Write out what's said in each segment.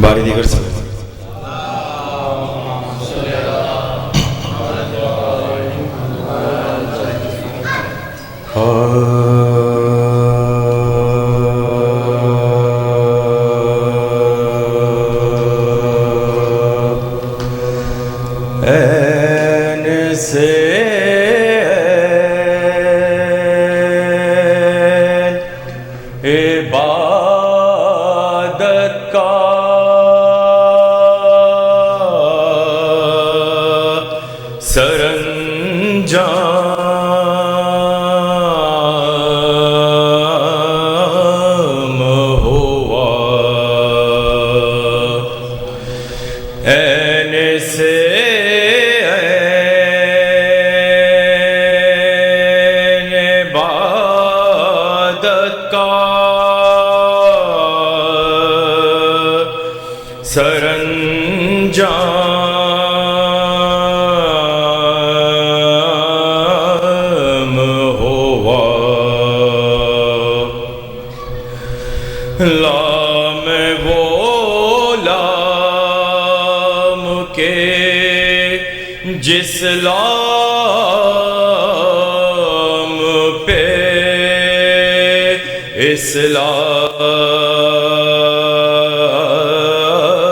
باری دیگر سے جس لام پہ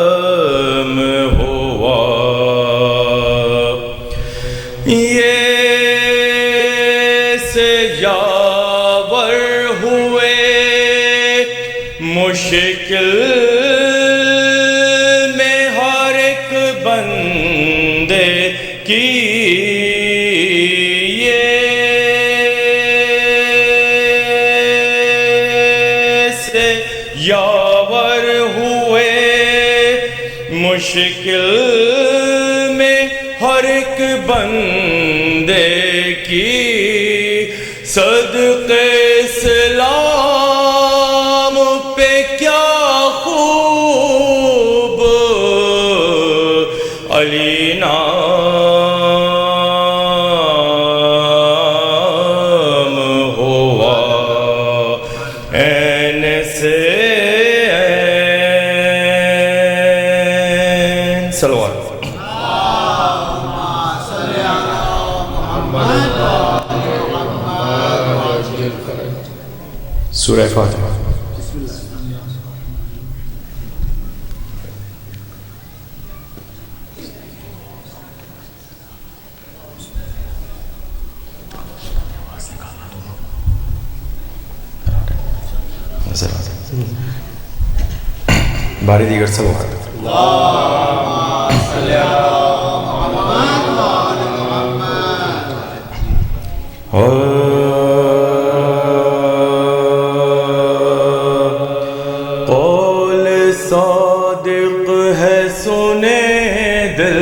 اسلام ہوا، یہ سے یاور ہوئے مشکل میں ہر ایک بندے کی، یہ سے یاور ہوئے مشکل میں ہر ایک بندے کی، صدقے اسلام پہ کیا خوب علی نام ہوا، این سے این صلوات سورہ فاتحہ۔ باری دیگر صلوات اللہم صلی علی محمد۔ قول صادق ہے سنے دل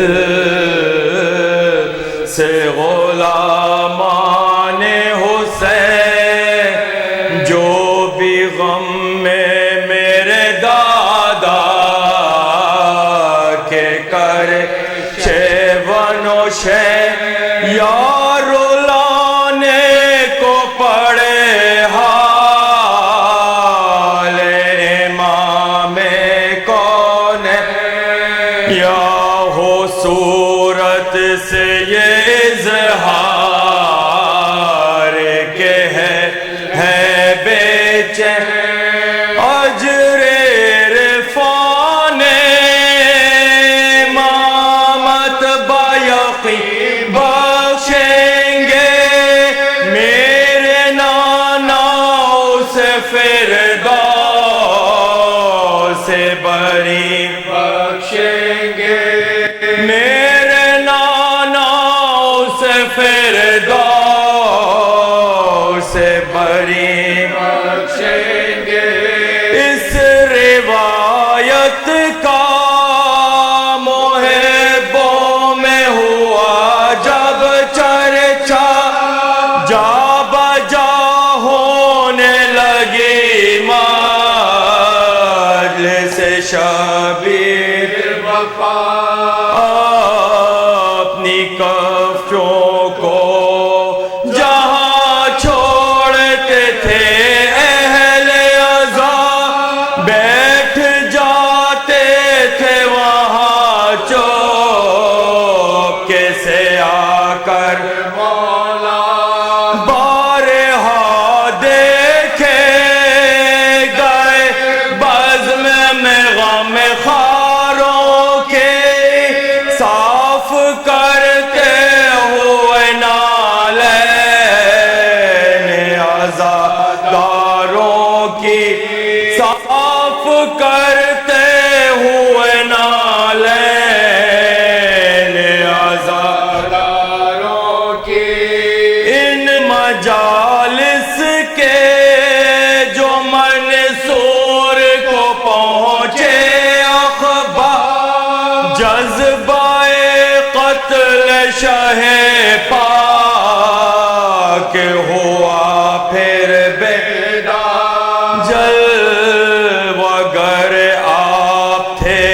سے غلامان حسین، جو بھی غم میں میرے دادا کے کر شیونوشے یا رولانے کو پڑے حال امام کون یا ہو صورت سے یہ اظہار کہ ہے بے چین اجر عرفان امامت بایقین بخشیں گے میرے نانا اسے فردوس بری بخشیں گے، میرے نانا اسے فردوس بری بخشیں گے۔ اس روایت کا محبوں میں ہوا جب چرچا، جا بجا ہونے لگی مجلس شبیر وفا، اپنی کفشوں کو جہاں چھوڑتے تھے اہل عزا کی صاف کرتے ہوئے نالین عزاداروں کی ان مجالس کے جو منصور کو پہنچے اخبار جذبہ قتل شہ پاک ہوا پھر بیدار جلوگر آپ تھے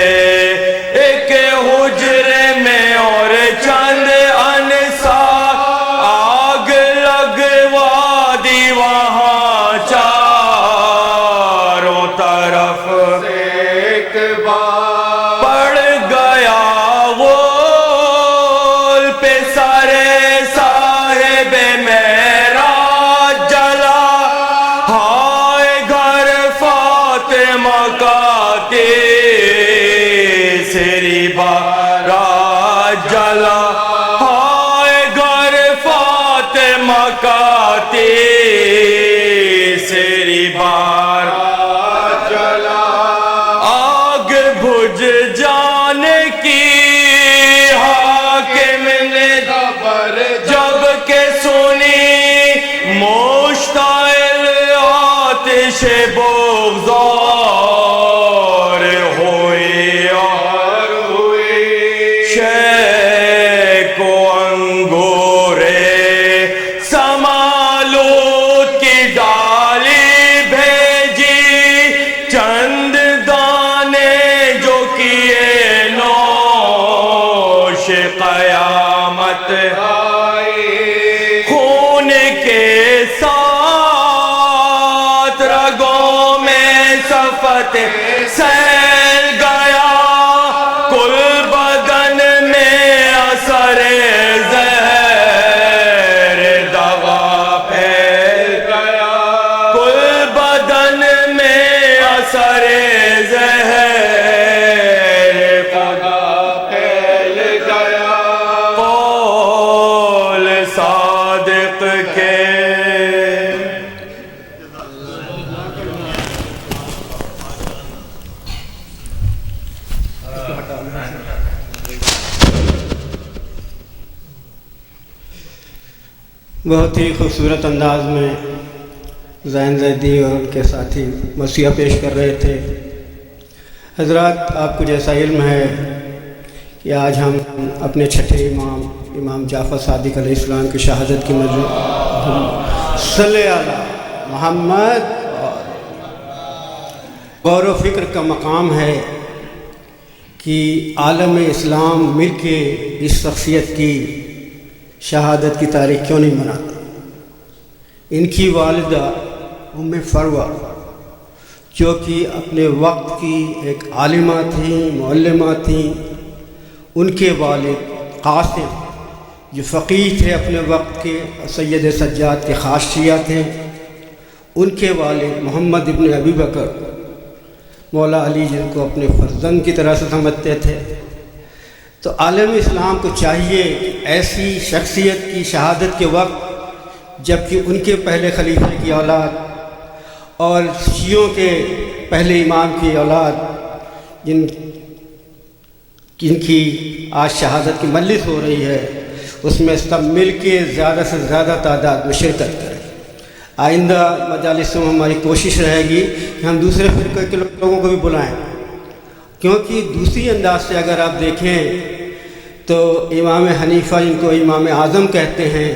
ایک حجرے میں اور چند انصار آگ لگوا دی وہاں چاروں طرف ایک بار پڑ گیا غول پہ سارے صاحب معراج جلا ہائے گھر فاطمہ کا تیسری بارات جلا ہائے گھر فاطمہ کا تیسری بارات جلا آگ بجھ جانے کی حاکم نے خبر جب کہ سنی مشتعل آتش بغضار ہوئی اور ہوئی شیخ کو انگورے سمالوت کی ڈالی بھیجی چند دانے جو کیے نوش قیامت آئی خون کے ساتھ رگوں میں صفت سیل گیا کل بدن میں اثر زہر دوا پھیل گیا کل بدن میں اثر زہر خدا پھیل گیا قول صادق کے بہت ہی خوبصورت انداز میں زین زیدی اور ان کے ساتھی وصیہ پیش کر رہے تھے۔ حضرات، آپ کو جیسا علم ہے کہ آج ہم اپنے چھٹے امام جعفر صادق علیہ السلام کی شہادت کی صلی علی محمد غور و فکر کا مقام ہے کہ عالم اسلام مل کے اس شخصیت کی شہادت کی تاریخ کیوں نہیں مناتا۔ ان کی والدہ ام فروہ جو کہ اپنے وقت کی ایک عالمہ تھیں، معلمہ تھیں، ان کے والد قاسم جو فقیہ تھے اپنے وقت کے، سید سجاد کے خاص شیعہ تھے، ان کے والد محمد ابن ابی بکر مولا علی جن کو اپنے فرزند کی طرح سے سمجھتے تھے۔ تو عالم اسلام کو چاہیے کہ ایسی شخصیت کی شہادت کے وقت جبکہ ان کے پہلے خلیفہ کی اولاد اور شیعوں کے پہلے امام کی اولاد جن کی آج شہادت کی مجلس ہو رہی ہے، اس میں سب مل کے زیادہ سے زیادہ تعداد میں شرکت کریں۔ آئندہ مجالس میں ہماری کوشش رہے گی کہ ہم دوسرے فرقے کے لوگوں کو بھی بلائیں، کیونکہ دوسری انداز سے اگر آپ دیکھیں تو امام حنیفہ جن کو امام اعظم کہتے ہیں،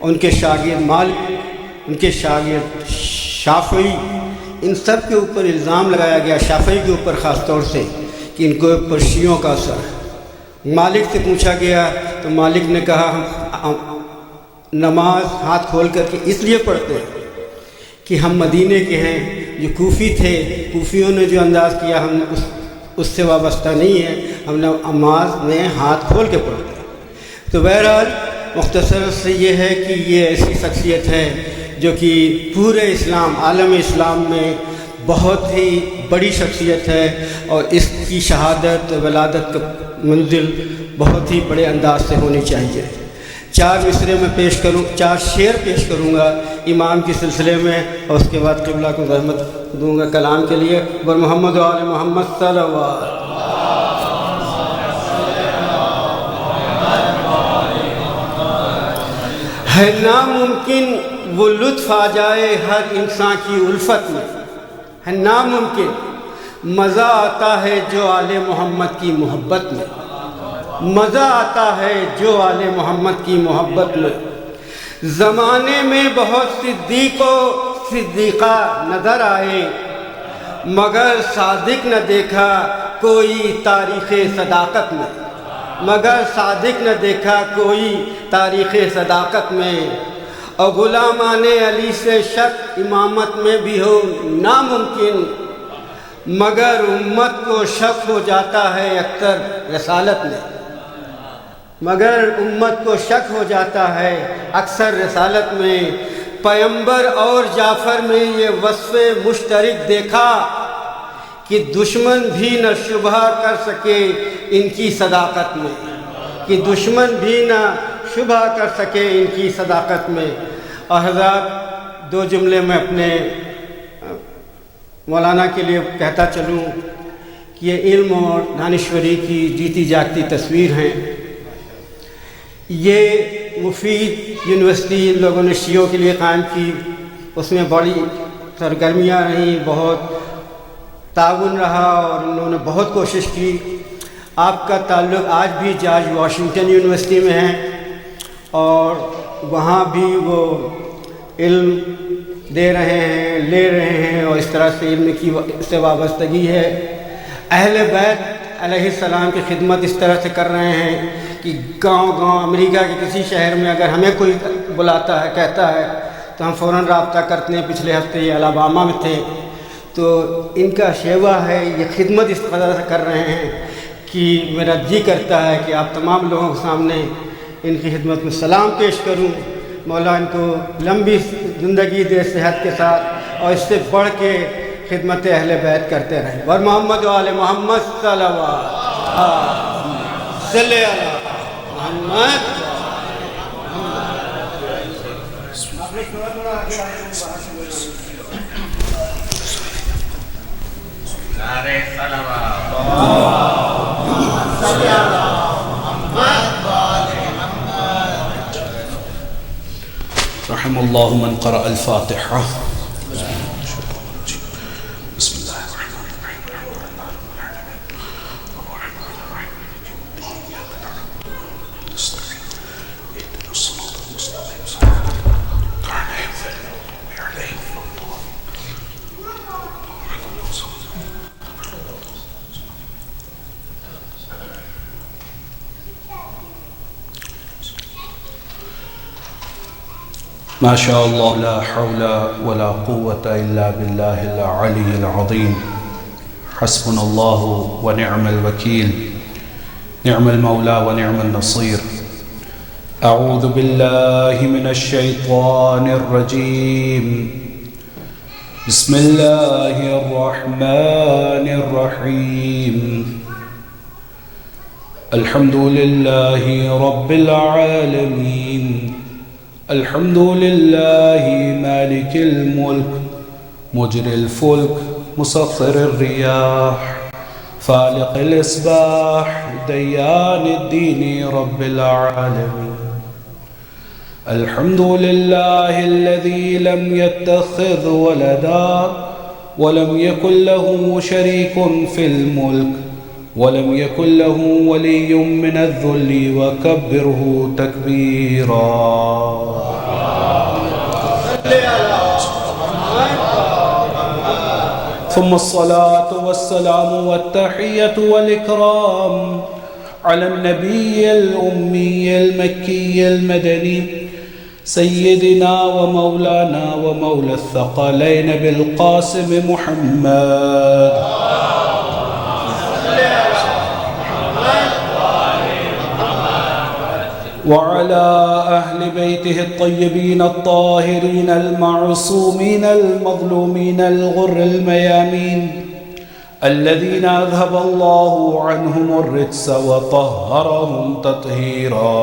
ان کے شاگرد مالک، ان کے شاگرد شافعی، ان سب کے اوپر الزام لگایا گیا، شافعی کے اوپر خاص طور سے، کہ ان کے اوپر شیعوں کا اثر ہے۔ مالک سے پوچھا گیا تو مالک نے کہا ہم نماز ہاتھ کھول کر کے اس لیے پڑھتے ہیں کہ ہم مدینے کے ہیں، جو کوفی تھے، کوفیوں نے جو انداز کیا ہم اس سے وابستہ نہیں ہے، ہم نماز میں ہاتھ کھول کے پڑھتے ہیں۔ تو بہرحال مختصر سے یہ ہے کہ یہ ایسی شخصیت ہے جو کہ پورے اسلام، عالم اسلام میں بہت ہی بڑی شخصیت ہے، اور اس کی شہادت ولادت کا منزل بہت ہی بڑے انداز سے ہونی چاہیے۔ چار مصرے میں پیش کروں، چار شعر پیش کروں گا امام کے سلسلے میں، اور اس کے بعد قبلہ کو رحمت دوں گا کلام کے لیے۔ اور محمد و آل محمد صلی اللہ علیہ وسلم۔ ہے ناممکن وہ لطف آ جائے ہر انسان کی الفت میں، ہے ناممکن مزہ آتا ہے جو آل محمد کی محبت میں، مزہ آتا ہے جو آل محمد کی محبت میں۔ زمانے میں بہت صدیق و صدیقہ نظر آئے، مگر صادق نہ دیکھا کوئی تاریخ صداقت میں، مگر صادق نہ دیکھا کوئی تاریخ صداقت میں۔ اور غلامان علی سے شک امامت میں بھی ہو ناممکن، مگر امت کو شک ہو جاتا ہے اکثر رسالت میں، مگر امت کو شک ہو جاتا ہے اکثر رسالت میں۔ پیغمبر اور جعفر میں یہ وصف مشترک دیکھا کہ دشمن بھی نہ شبہ کر سکے ان کی صداقت میں، کہ دشمن بھی نہ شبہ کر سکے ان کی صداقت میں۔ اور حضرات دو جملے میں اپنے مولانا کے لیے کہتا چلوں کہ یہ علم اور دانشوری کی جیتی جاگتی تصویر ہیں۔ یہ مفید یونیورسٹی ان لوگوں نے شیعوں کے لیے قائم کی، اس میں بڑی سرگرمیاں رہیں، بہت تعاون رہا اور انہوں نے بہت کوشش کی۔ آپ کا تعلق آج بھی جارج واشنگٹن یونیورسٹی میں ہے، اور وہاں بھی وہ علم دے رہے ہیں، لے رہے ہیں، اور اس طرح سے علم کی سے وابستگی ہے۔ اہل بیت علیہ السلام کی خدمت اس طرح سے کر رہے ہیں کہ گاؤں امریکہ کے کسی شہر میں اگر ہمیں کوئی بلاتا ہے، کہتا ہے، تو ہم فوراً رابطہ کرتے ہیں۔ پچھلے ہفتے یہ الاباما میں تھے، تو ان کا شیوا ہے، یہ خدمت اس قدر سے کر رہے ہیں کہ میرا جی کرتا ہے کہ آپ تمام لوگوں کے سامنے ان کی خدمت میں سلام پیش کروں۔ مولا ان کو لمبی زندگی دے صحت کے ساتھ، اور اس سے بڑھ کے خدمت اہل بیت کرتے رہیں۔ اور محمد و آل محمد صلی اللہ علیہ محمد۔ نعرہ صلوات۔ رحم اللہ من قرأ الفاتحہ۔ بسم اللہ الرحمن ما شاء الله لا حول ولا قوة إلا بالله العلي العظيم حسبنا الله ونعم الوكيل نعم المولى ونعم النصير أعوذ بالله من الشيطان الرجيم بسم الله الرحمن الرحيم الحمد لله رب العالمين الحمد لله مالك الملك مجري الفلك مسخر الرياح فالق الإصباح ديان الدين رب العالمين الحمد لله الذي لم يتخذ ولدا ولم يكن له شريك في الملك ولم يكن له ولي من الذل وكبره تكبيرا ثم الصلاة والسلام والتحية والإكرام على النبي الأمي المكي المدني سيدنا ومولانا ومولى الثقلين بالقاسم محمد وعلى أهل بيته الطيبين الطاهرين المعصومين المظلومين الغر الميامين الذين أذهب الله عنهم الرجس وطهرهم تطهيرا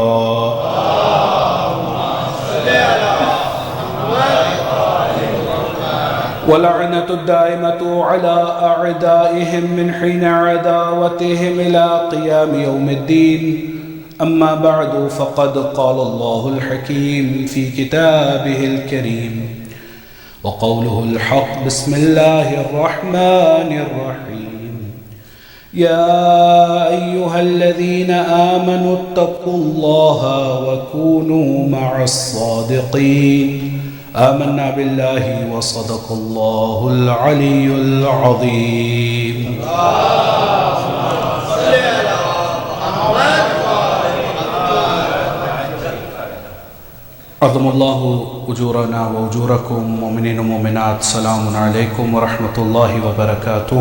ولعنة الدائمة على أعدائهم من حين عداوتهم إلى قيام يوم الدين. أما بعد، فقد قال الله الحكيم في كتابه الكريم وقوله الحق: بسم الله الرحمن الرحيم. يا أيها الذين آمنوا اتقوا الله وكونوا مع الصادقين. آمنا بالله وصدق الله العلي العظيم. عظم الله أجورنا وأجوركم مؤمنين ومؤمنات. سلام عليكم ورحمة الله وبركاته.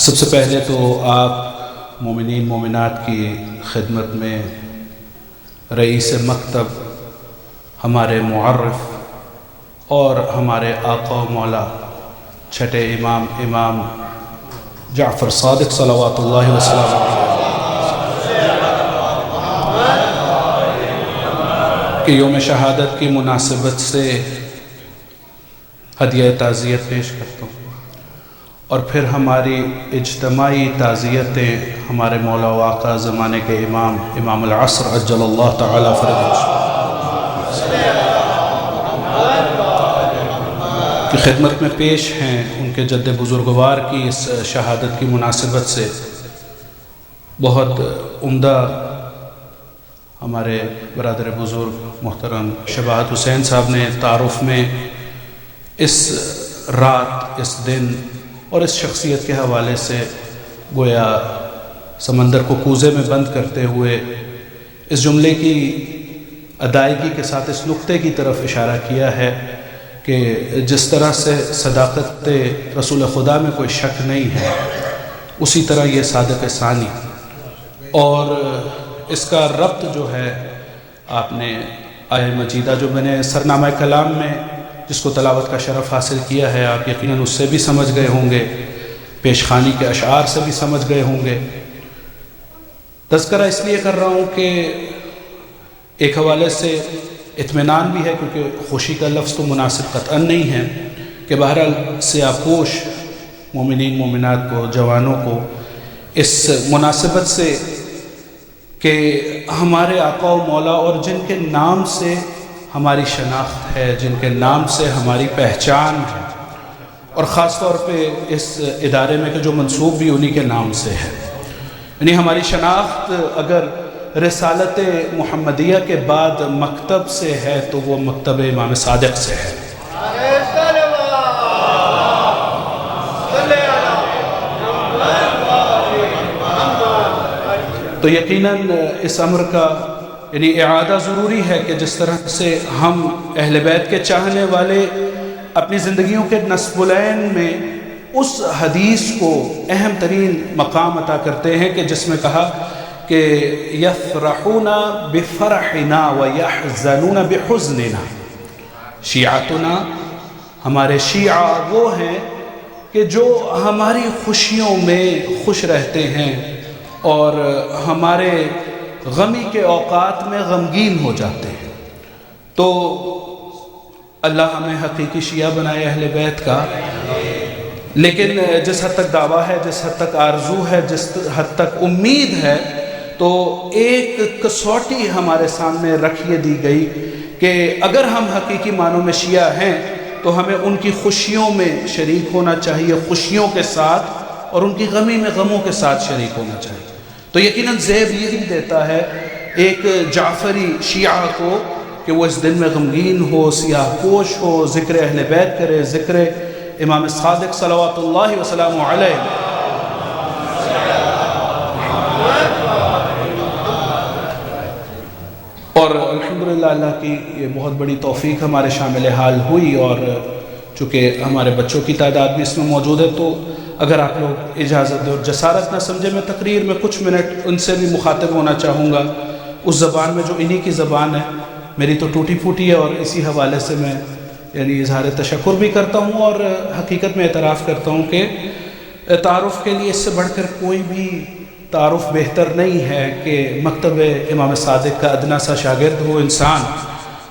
سب سے پہلے تو آپ مومنین مومنات کی خدمت میں رئیس مکتب، ہمارے معرف اور ہمارے آقا و مولا چھٹے امام جعفر صادق صلوات اللہ وسلم کہ یوم شہادت کی مناسبت سے ہدیہ تعزیت پیش کرتا ہوں، اور پھر ہماری اجتماعی تعزیتیں ہمارے مولا و آقا زمانے کے امام العصر عجل اللہ تعالی فرجہ کی خدمت میں پیش ہیں. ان کے جد بزرگوار کی اس شہادت کی مناسبت سے بہت عمدہ ہمارے برادر بزرگ محترم شباہت حسین صاحب نے تعارف میں اس رات، اس دن اور اس شخصیت کے حوالے سے گویا سمندر کو کوزے میں بند کرتے ہوئے اس جملے کی ادائیگی کے ساتھ اس نقطے کی طرف اشارہ کیا ہے کہ جس طرح سے صداقت رسول خدا میں کوئی شک نہیں ہے، اسی طرح یہ صادق ثانی، اور اس کا ربط جو ہے آپ نے آیہ مجیدہ جو میں نے سرنامہ کلام میں جس کو تلاوت کا شرف حاصل کیا ہے، آپ یقیناً اس سے بھی سمجھ گئے ہوں گے، پیشخانی کے اشعار سے بھی سمجھ گئے ہوں گے. تذکرہ اس لیے کر رہا ہوں کہ ایک حوالے سے اطمینان بھی ہے، کیونکہ خوشی کا لفظ تو مناسب قطعاً نہیں ہے، کہ بہرحال سیاہ پوش مومنین مومنات کو، جوانوں کو اس مناسبت سے کہ ہمارے آقا و مولا اور جن کے نام سے ہماری شناخت ہے، جن کے نام سے ہماری پہچان ہے، اور خاص طور پہ اس ادارے میں کہ جو منسوب بھی انہی کے نام سے ہے، یعنی ہماری شناخت اگر رسالت محمدیہ کے بعد مکتب سے ہے تو وہ مکتب امام صادق سے ہے. تو یقیناً اس امر کا یعنی اعادہ ضروری ہے کہ جس طرح سے ہم اہل بیت کے چاہنے والے اپنی زندگیوں کے نصب العین میں اس حدیث کو اہم ترین مقام عطا کرتے ہیں کہ جس میں کہا کہ یفرحون بفرحنا ویحزنون بحزننا. شیعتنا، ہمارے شیعہ وہ ہیں کہ جو ہماری خوشیوں میں خوش رہتے ہیں اور ہمارے غمی کے اوقات میں غمگین ہو جاتے ہیں. تو اللہ ہمیں حقیقی شیعہ بنائے اہل بیت کا، لیکن جس حد تک دعویٰ ہے، جس حد تک آرزو ہے، جس حد تک امید ہے، تو ایک کسوٹی ہمارے سامنے رکھیے دی گئی کہ اگر ہم حقیقی معنوں میں شیعہ ہیں تو ہمیں ان کی خوشیوں میں شریک ہونا چاہیے، خوشیوں کے ساتھ، اور ان کی غمی میں غموں کے ساتھ شریک ہونا چاہیے. تو یقیناً زیب یہی دیتا ہے ایک جعفری شیعہ کو کہ وہ اس دن میں غمگین ہو، سیاہ پوش ہو، ذکر اہل بیت کرے، ذکر امام صادق صلوات اللہ وسلم علیہ. اور الحمدللہ اللہ کی یہ بہت بڑی توفیق ہمارے شامل حال ہوئی، اور چونکہ ہمارے بچوں کی تعداد بھی اس میں موجود ہے، تو اگر آپ لوگ اجازت دیں اور جسارت نہ سمجھے، میں تقریر میں کچھ منٹ ان سے بھی مخاطب ہونا چاہوں گا اس زبان میں جو انہی کی زبان ہے. میری تو ٹوٹی پھوٹی ہے، اور اسی حوالے سے میں یعنی اظہار تشکر بھی کرتا ہوں، اور حقیقت میں اعتراف کرتا ہوں کہ تعارف کے لیے اس سے بڑھ کر کوئی بھی تعارف بہتر نہیں ہے کہ مکتب امام صادق کا ادنا سا شاگرد ہو انسان،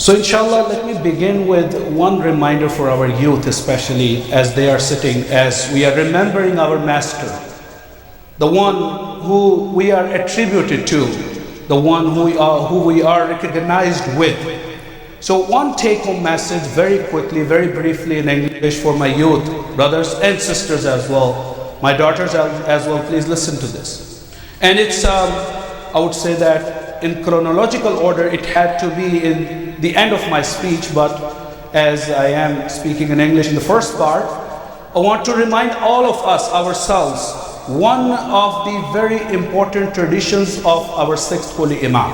So inshallah, let me begin with one reminder for our youth, especially as they are sitting, as we are remembering our master, the one who we are attributed to, the one who we are recognized with. So one take-home message very quickly, very briefly in English for my youth, brothers and sisters as well, my daughters as well, please listen to this. And it's, I would say that in chronological order, it had to be in the end of my speech, but as I am speaking in English in the first part, I want to remind all of us, ourselves, one of the very important traditions of our sixth holy Imam.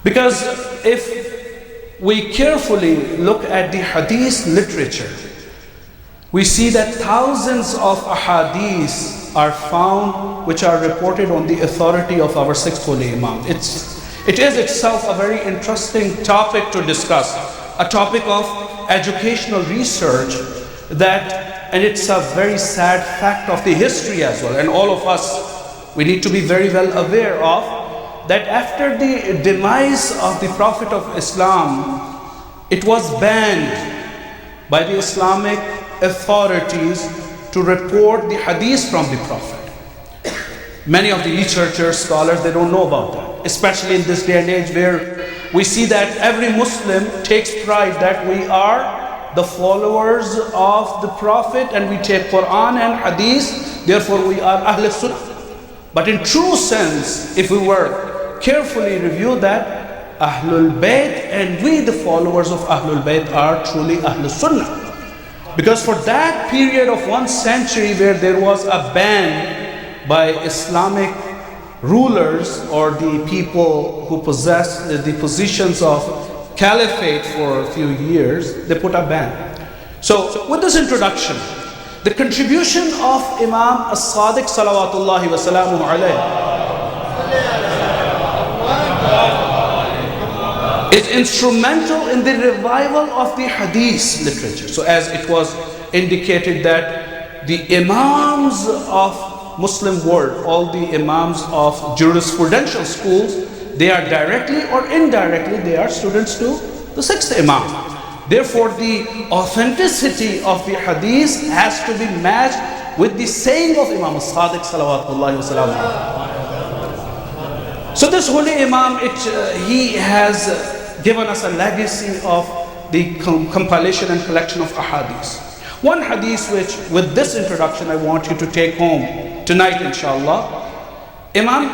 Because if we carefully look at the hadith literature, we see that thousands of ahadith are found which are reported on the authority of our sixth holy Imam. It is itself a very interesting topic to discuss, a topic of educational research and it's a very sad fact of the history as well. And all of us, we need to be very well aware of that after the demise of the Prophet of Islam, it was banned by the Islamic authorities to report the hadith from the Prophet. Many of the researchers, scholars, they don't know about that, especially in this day and age where we see that every Muslim takes pride that we are the followers of the Prophet and we take Quran and Hadith, therefore we are Ahl Sunnah. But in true sense, if we were carefully review that, Ahlul Bayt and we the followers of Ahlul Bayt are truly Ahl Sunnah. Because for that period of 1 century where there was a ban by Islamic rulers or the people who possessed the positions of caliphate for a few years, they put a ban. So with this introduction, the contribution of Imam As-Sadiq salawatullahi wa salamuhu alayhi is instrumental in the revival of the hadith literature. So as it was indicated that the Imams of Muslim world, all the Imams of jurisprudential schools, they are directly or indirectly, they are students to the sixth Imam. Therefore, the authenticity of the hadith has to be matched with the saying of Imam As-Sadiq salawatullahi wa sallam. So this holy Imam, he has given us a legacy of the compilation and collection of ahadith. One hadith which, with this introduction, I want you to take home tonight, inshallah. Imam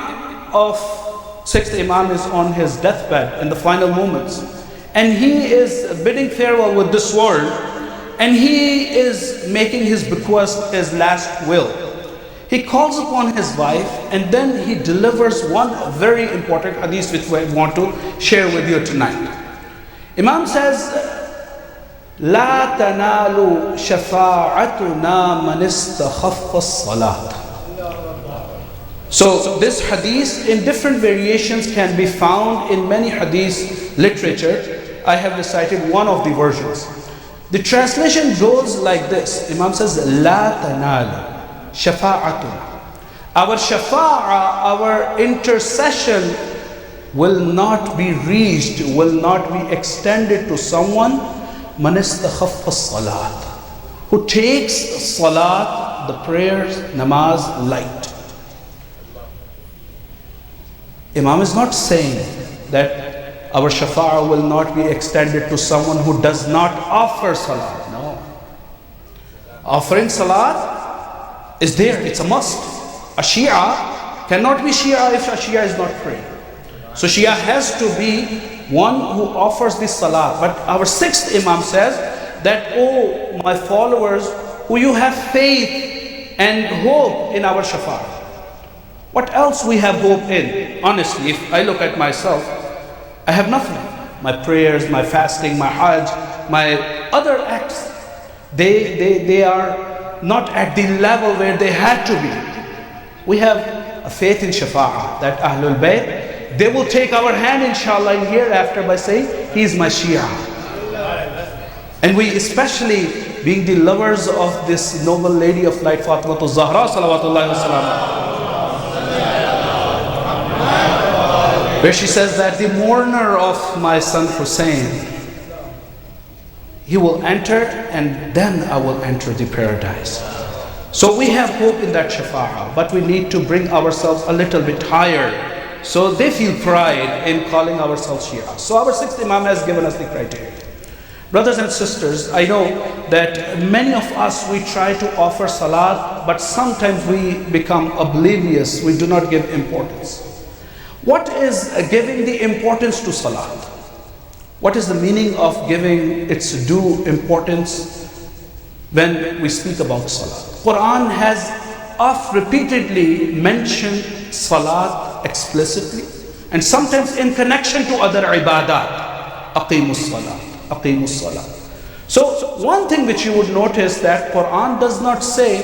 of sixth Imam is on his deathbed in the final moments, and he is bidding farewell with this world, and he is making his bequest, his last will. He calls upon his wife, and then he delivers one very important hadith which I want to share with you tonight. Imam says, لا تنال شفاعتنا من استخف الصلاة. So this hadith in different variations can be found in many hadith literature. I have recited one of the versions. The translation goes like this. Imam says, law تنال شفاعتنا. Our shafa'a, our intercession will not be reached, will not be extended to someone man istakhaffa as-salat, who takes salat, the prayers, namaz, light. Imam is not saying that our shafa'ah will not be extended to someone who does not offer salat. No. Offering salat is there, it's a must. A Shia cannot be Shia if a Shia is not praying. So Shia has to be one who offers the salat. But our sixth Imam says that, oh my followers, who you have faith and hope in our shafa'ah. What else we have hope in? Honestly, if I look at myself, I have nothing. My prayers, my fasting, my hajj, my other acts, they are not at the level where they had to be. We have a faith in shafa'ah, that Ahlul Bayt, they will take our hand inshallah in hereafter by saying, he is my Shia. And we, especially being the lovers of this noble lady of light, Fatimah Zahra salawatullahi wa salam, where she says that the mourner of my son Hussein, he will enter and then I will enter the paradise. So we have hope in that shafa'ah, but we need to bring ourselves a little bit higher, so they feel pride in calling ourselves Shia. So our sixth Imam has given us the criteria. Brothers and sisters, I know that many of us, we try to offer salat, but sometimes we become oblivious, we do not give importance. What is giving the importance to salat? What is the meaning of giving its due importance when we speak about salat? Quran has oft repeatedly mentioned salat explicitly, and sometimes in connection to other ibadat. Aqimus salat, aqimus salat. So one thing which you would notice, that Quran does not say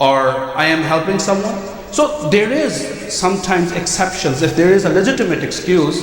or I am helping someone. So there is sometimes exceptions. If there is a legitimate excuse,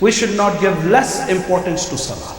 we should not give less importance to salat.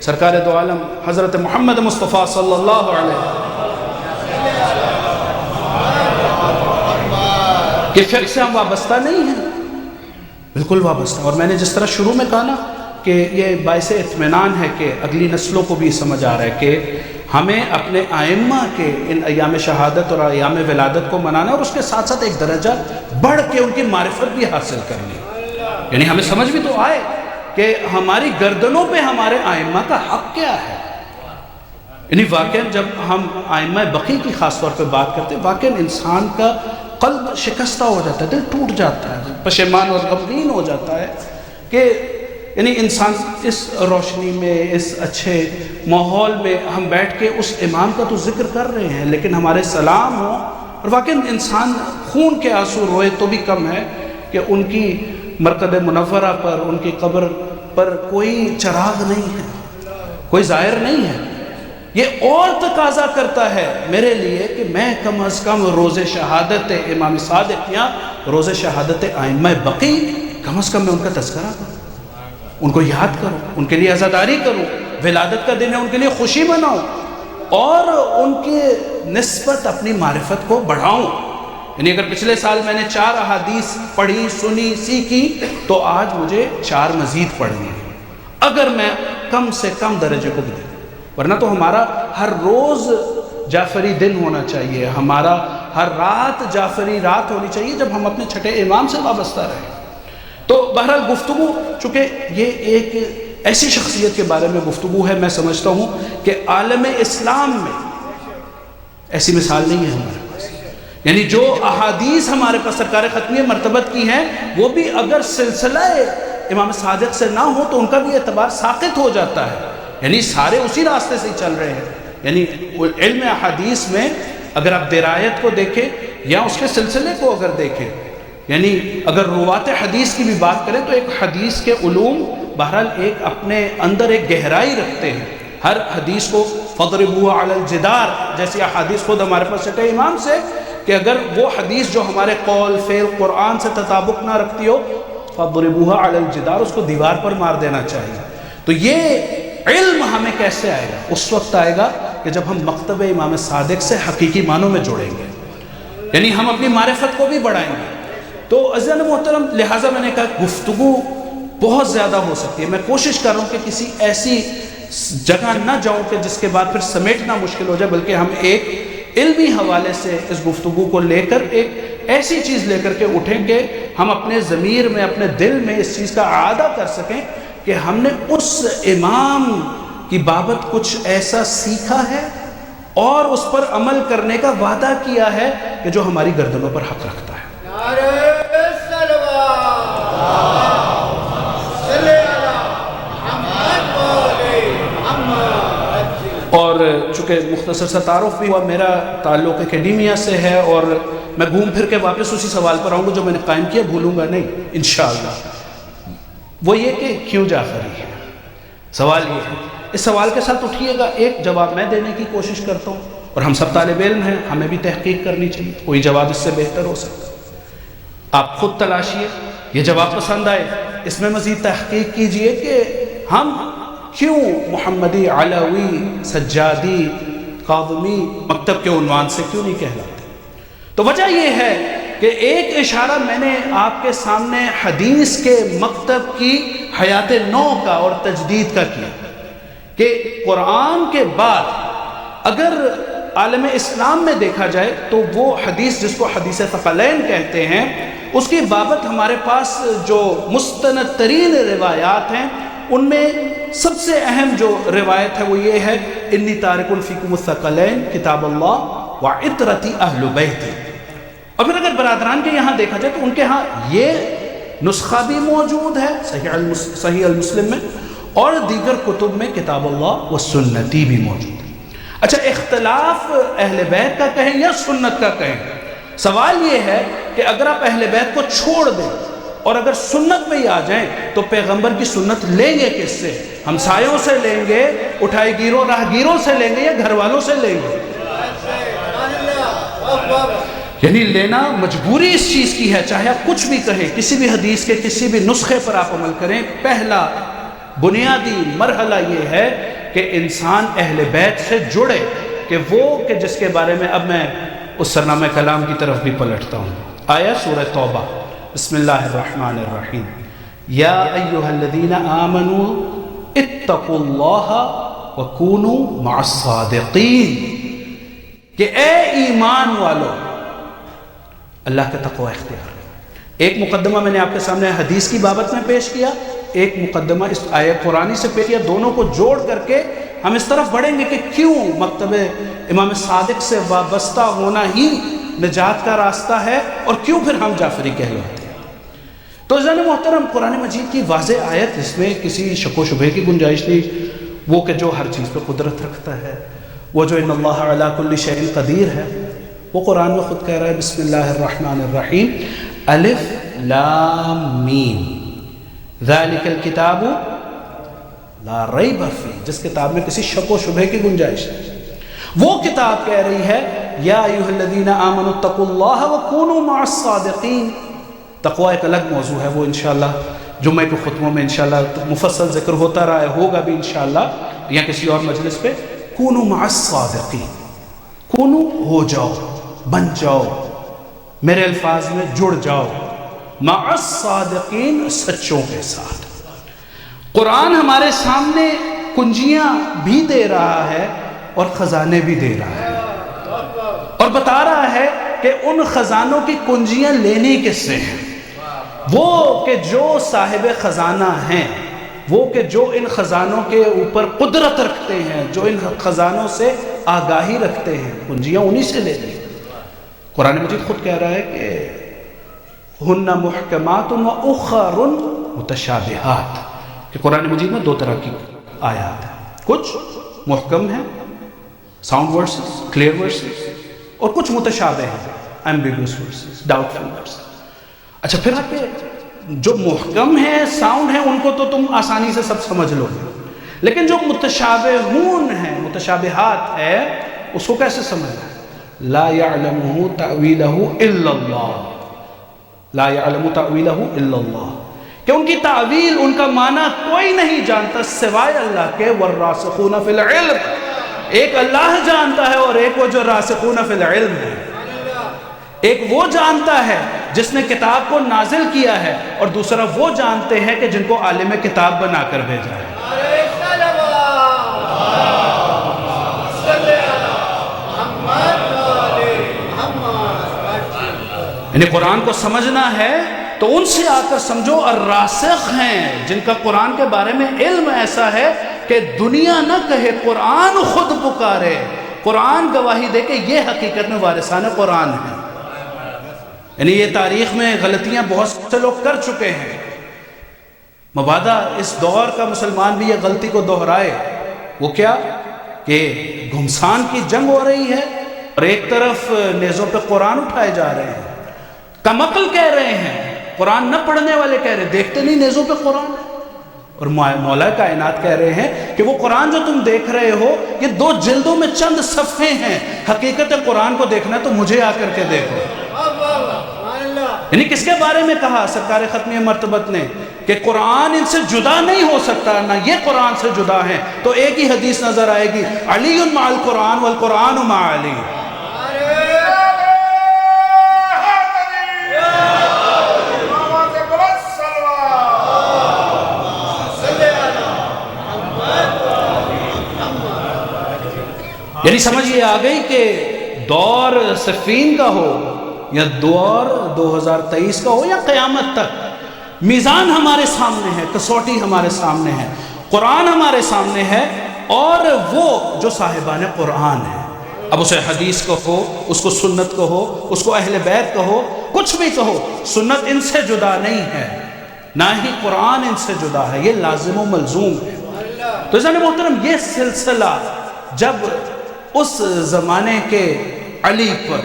سرکار دو عالم حضرت محمد مصطفیٰ صلی اللہ علیہ کہ فقہ سے ہم وابستہ نہیں ہیں، بالکل وابستہ. اور میں نے جس طرح شروع میں کہا نا کہ یہ باعث اطمینان ہے کہ اگلی نسلوں کو بھی سمجھ آ رہا ہے کہ ہمیں اپنے ائمہ کے ان ایام شہادت اور ایام ولادت کو منانا اور اس کے ساتھ ساتھ ایک درجہ بڑھ کے ان کی معرفت بھی حاصل کرنی. یعنی ہمیں سمجھ بھی تو آئے کہ ہماری گردنوں پہ ہمارے ائمہ کا حق کیا ہے. یعنی واقعاً جب ہم ائمہ بقی کی خاص طور پہ بات کرتے ہیں، واقعاً انسان کا قلب شکستہ ہو جاتا ہے، دل ٹوٹ جاتا ہے، پشیمان اور غمگین ہو جاتا ہے کہ یعنی انسان اس روشنی میں، اس اچھے ماحول میں ہم بیٹھ کے اس امام کا تو ذکر کر رہے ہیں، لیکن ہمارے سلام ہو اور واقعاً انسان خون کے آنسو روئے تو بھی کم ہے کہ ان کی مرکز منورہ پر، ان کی قبر پر کوئی چراغ نہیں ہے، کوئی زائر نہیں ہے. یہ اور تقاضا کرتا ہے میرے لیے کہ میں کم از کم روز شہادت امام صادق یا روز شہادت ائمہ بقی کم از کم میں ان کا تذکرہ کروں، ان کو یاد کروں، ان کے لیے عزاداری کروں. ولادت کا دن ہے، ان کے لیے خوشی مناؤں اور ان کے نسبت اپنی معرفت کو بڑھاؤں. یعنی اگر پچھلے سال میں نے 4 احادیث پڑھی، سنی، سیکھی تو آج مجھے 4 مزید پڑھنی ہے اگر میں کم سے کم درجے کو بھی دوں. ورنہ تو ہمارا ہر روز جعفری دن ہونا چاہیے، ہمارا ہر رات جعفری رات ہونی چاہیے جب ہم اپنے چھٹے امام سے وابستہ رہیں. تو بہرحال گفتگو چونکہ یہ ایک ایسی شخصیت کے بارے میں گفتگو ہے، میں سمجھتا ہوں کہ عالم اسلام میں ایسی مثال نہیں ہے ہمارے پاس. یعنی جو احادیث ہمارے پاس سرکار ختمی مرتبت کی ہیں وہ بھی اگر سلسلہ امام صادق سے نہ ہو تو ان کا بھی اعتبار ساقط ہو جاتا ہے. یعنی سارے اسی راستے سے ہی چل رہے ہیں. یعنی علم احادیث میں اگر آپ درایت کو دیکھیں یا اس کے سلسلے کو اگر دیکھیں، یعنی اگر روات حدیث کی بھی بات کریں تو ایک حدیث کے علوم بہرحال ایک اپنے اندر ایک گہرائی رکھتے ہیں. ہر حدیث کو فضربوها علی الجدار جیسی احادیث خود ہمارے پاس چھٹے امام سے کہ اگر وہ حدیث جو ہمارے قول فعل قرآن سے تطابق نہ رکھتی ہو فضربوها علی الجدار، اس کو دیوار پر مار دینا چاہیے. تو یہ علم ہمیں کیسے آئے گا؟ اس وقت آئے گا کہ جب ہم مکتب امام صادق سے حقیقی معنوں میں جڑیں گے، یعنی ہم اپنی معرفت کو بھی بڑھائیں گے. تو عزیزان محترم، لہٰذا میں نے کہا گفتگو بہت زیادہ ہو سکتی ہے. میں کوشش کر رہا ہوں کہ کسی ایسی جگہ نہ جاؤں کہ جس کے بعد پھر سمیٹنا مشکل ہو جائے، بلکہ ہم ایک علمی حوالے سے اس گفتگو کو لے کر ایک ایسی چیز لے کر کے اٹھیں کہ ہم اپنے ضمیر میں، اپنے دل میں اس چیز کا اعادہ کر سکیں کہ ہم نے اس امام کی بابت کچھ ایسا سیکھا ہے اور اس پر عمل کرنے کا وعدہ کیا ہے کہ جو ہماری گردنوں پر حق رکھتا ہے. اور چونکہ مختصر سا تعارف بھی ہوا، میرا تعلق اکیڈیمیا سے ہے اور میں گھوم پھر کے واپس اسی سوال پر آؤں گا جو میں نے قائم کیا، بھولوں گا نہیں انشاءاللہ. وہ یہ کہ کیوں جعفری ہے؟ سوال یہ ہے. اس سوال کے ساتھ اٹھیے گا، ایک جواب میں دینے کی کوشش کرتا ہوں اور ہم سب طالب علم ہیں، ہمیں بھی تحقیق کرنی چاہیے، کوئی جواب اس سے بہتر ہو سکتا. آپ خود تلاشیے، یہ جواب پسند آئے اس میں مزید تحقیق کیجئے کہ ہم کیوں محمدی، علوی، سجادی، قاظمی مکتب کے عنوان سے کیوں نہیں کہلاتے. تو وجہ یہ ہے کہ ایک اشارہ میں نے آپ کے سامنے حدیث کے مکتب کی حیات نو کا اور تجدید کا کیا کہ قرآن کے بعد اگر عالم اسلام میں دیکھا جائے تو وہ حدیث جس کو حدیث ثقلین کہتے ہیں، اس کی بابت ہمارے پاس جو مستند ترین روایات ہیں ان میں سب سے اہم جو روایت ہے وہ یہ ہے انی تارک فیکم الثقلین کتاب اللہ وعطرتی اہل بیت. اور پھر اگر برادران کے یہاں دیکھا جائے تو ان کے ہاں یہ نسخہ بھی موجود ہے صحیح المسلم میں اور دیگر کتب میں کتاب اللہ و سنتی بھی موجود ہے. اچھا، اختلاف اہل بیت کا کہیں یا سنت کا کہیں، سوال یہ ہے کہ اگر آپ اہل بیت کو چھوڑ دیں اور اگر سنت میں ہی آ جائیں تو پیغمبر کی سنت لیں گے کس سے؟ ہمسایوں سے لیں گے، اٹھائے گیروں راہگیروں سے لیں گے یا گھر والوں سے لیں گے؟ یعنی لینا مجبوری اس چیز کی ہے، چاہے آپ کچھ بھی کہیں، کسی بھی حدیث کے کسی بھی نسخے پر آپ عمل کریں. پہلا بنیادی مرحلہ یہ ہے کہ انسان اہل بیت سے جڑے، کہ وہ کہ جس کے بارے میں اب میں اس سرنامہ کلام کی طرف بھی پلٹتا ہوں۔ آیا سورہ توبہ، بسم اللہ الرحمن الرحیم، یا ایہا الذین آمنوا اتقوا اللہ وکونوا مع الصادقین، کہ اے ایمان والو اللہ کا تقوی اختیار کرو۔ ایک مقدمہ میں نے آپ کے سامنے حدیث کی بابت میں پیش کیا، ایک مقدمہ اس آیت قرآنی سے پیش کیا، دونوں کو جوڑ کر کے ہم اس طرف بڑھیں گے کہ کیوں مکتب امام صادق سے وابستہ ہونا ہی نجات کا راستہ ہے، اور کیوں پھر ہم جعفری کہلاتے ہیں۔ تو عزیزان محترم، قرآن مجید کی واضح آیت، اس میں کسی شک و شبہ کی گنجائش نہیں، وہ کہ جو ہر چیز پہ قدرت رکھتا ہے، وہ جو ان اللہ علی کل شیء قدیر ہے، وہ قرآن میں خود کہہ رہا ہے بسم اللہ الرحمن الرحیم، الف لام میم ذالک الکتاب لا ریب فیہ، جس کتاب میں کسی شک و شبہ کی گنجائش نہیں، وہ کتاب کہہ رہی ہے یا ایھا الذین آمنوا اتقوا اللہ وکونوا مع الصادقین۔ تقوی ایک الگ موضوع ہے، وہ انشاءاللہ جمعہ کے خطبوں میں انشاءاللہ مفصل ذکر ہوتا رہا ہے، ہوگا بھی انشاءاللہ یا کسی اور مجلس پہ۔ کونوا مع الصادقین، کونو ہو جاؤ، بن جاؤ، میرے الفاظ میں جڑ جاؤ، مع الصادقین، سچوں کے ساتھ۔ قرآن ہمارے سامنے کنجیاں بھی دے رہا ہے اور خزانے بھی دے رہا ہے، اور بتا رہا ہے کہ ان خزانوں کی کنجیاں لینی کس سے ہیں، وہ کہ جو صاحب خزانہ ہیں، وہ کہ جو ان خزانوں کے اوپر قدرت رکھتے ہیں، جو ان خزانوں سے آگاہی رکھتے ہیں، کنجیاں انہی سے لینی۔ قرآن مجید خود کہہ رہا ہے کہ ہن محکمات و اخر متشابہات، کہ قرآن مجید میں دو طرح کی آیات ہیں، کچھ محکم ہیں، ساؤنڈ ورسز، کلیئر ورسز، اور کچھ متشابہ ہیں، ایمبیگوس ورسز، ڈاؤٹ فل ورسز۔ اچھا، پھر آپ کے جو محکم ہیں، ساؤنڈ ہیں، ان کو تو تم آسانی سے سب سمجھ لو گے، لیکن جو متشابہون ہیں، متشابہات ہے، اس کو کیسے سمجھنا ہے؟ لا يعلمه تأویلہ الا اللہ، لا يعلم تأویلہ الا اللہ، کہ ان کی تعویل، ان کا معنی کوئی نہیں جانتا سوائے اللہ کے۔ والراسخون فی العلم، ایک اللہ جانتا ہے، اور ایک وہ جو راسخون فی العلم ہے، ایک وہ جانتا ہے جس نے کتاب کو نازل کیا ہے، اور دوسرا وہ جانتے ہیں کہ جن کو عالم کتاب بنا کر بھیجا ہے۔ یعنی قرآن کو سمجھنا ہے تو ان سے آ کر سمجھو، الراسخ ہیں، جن کا قرآن کے بارے میں علم ایسا ہے کہ دنیا نہ کہے، قرآن خود پکارے، قرآن گواہی دے کہ یہ حقیقت میں وارثان قرآن ہیں۔ یعنی یہ تاریخ میں غلطیاں بہت سے لوگ کر چکے ہیں، مبادہ اس دور کا مسلمان بھی یہ غلطی کو دہرائے۔ وہ کیا کہ گھمسان کی جنگ ہو رہی ہے، اور ایک طرف نیزوں پہ قرآن اٹھائے جا رہے ہیں، کم عقل کہہ رہے ہیں، قرآن نہ پڑھنے والے کہہ رہے ہیں، دیکھتے نہیں نیزوں پہ قرآن ہے، اور مولا کائنات کہہ رہے ہیں کہ وہ قرآن جو تم دیکھ رہے ہو یہ 2 جلدوں میں چند صفحے ہیں، حقیقت قرآن کو دیکھنا تو مجھے آ کر کے دیکھو۔ یعنی کس کے بارے میں کہا سرکار ختمی مرتبت نے کہ قرآن ان سے جدا نہیں ہو سکتا، نہ یہ قرآن سے جدا ہے۔ تو ایک ہی حدیث نظر آئے گی، علی مع القرآن والقرآن مع علی۔ یعنی سمجھ یہ آ گئی کہ دور صفین کا ہو یا دور 2023 کا ہو یا قیامت تک، میزان ہمارے سامنے ہے، کسوٹی ہمارے سامنے ہے، قرآن ہمارے سامنے ہے، اور وہ جو صاحبان قرآن ہے، اب اسے حدیث کہو، اس کو سنت کہو، اس کو اہل بیت کہو، کچھ بھی کہو، سنت ان سے جدا نہیں ہے، نہ ہی قرآن ان سے جدا ہے، یہ لازم و ملزوم ہے۔ تو عزیزان محترم، یہ سلسلہ جب اس زمانے کے علی پر،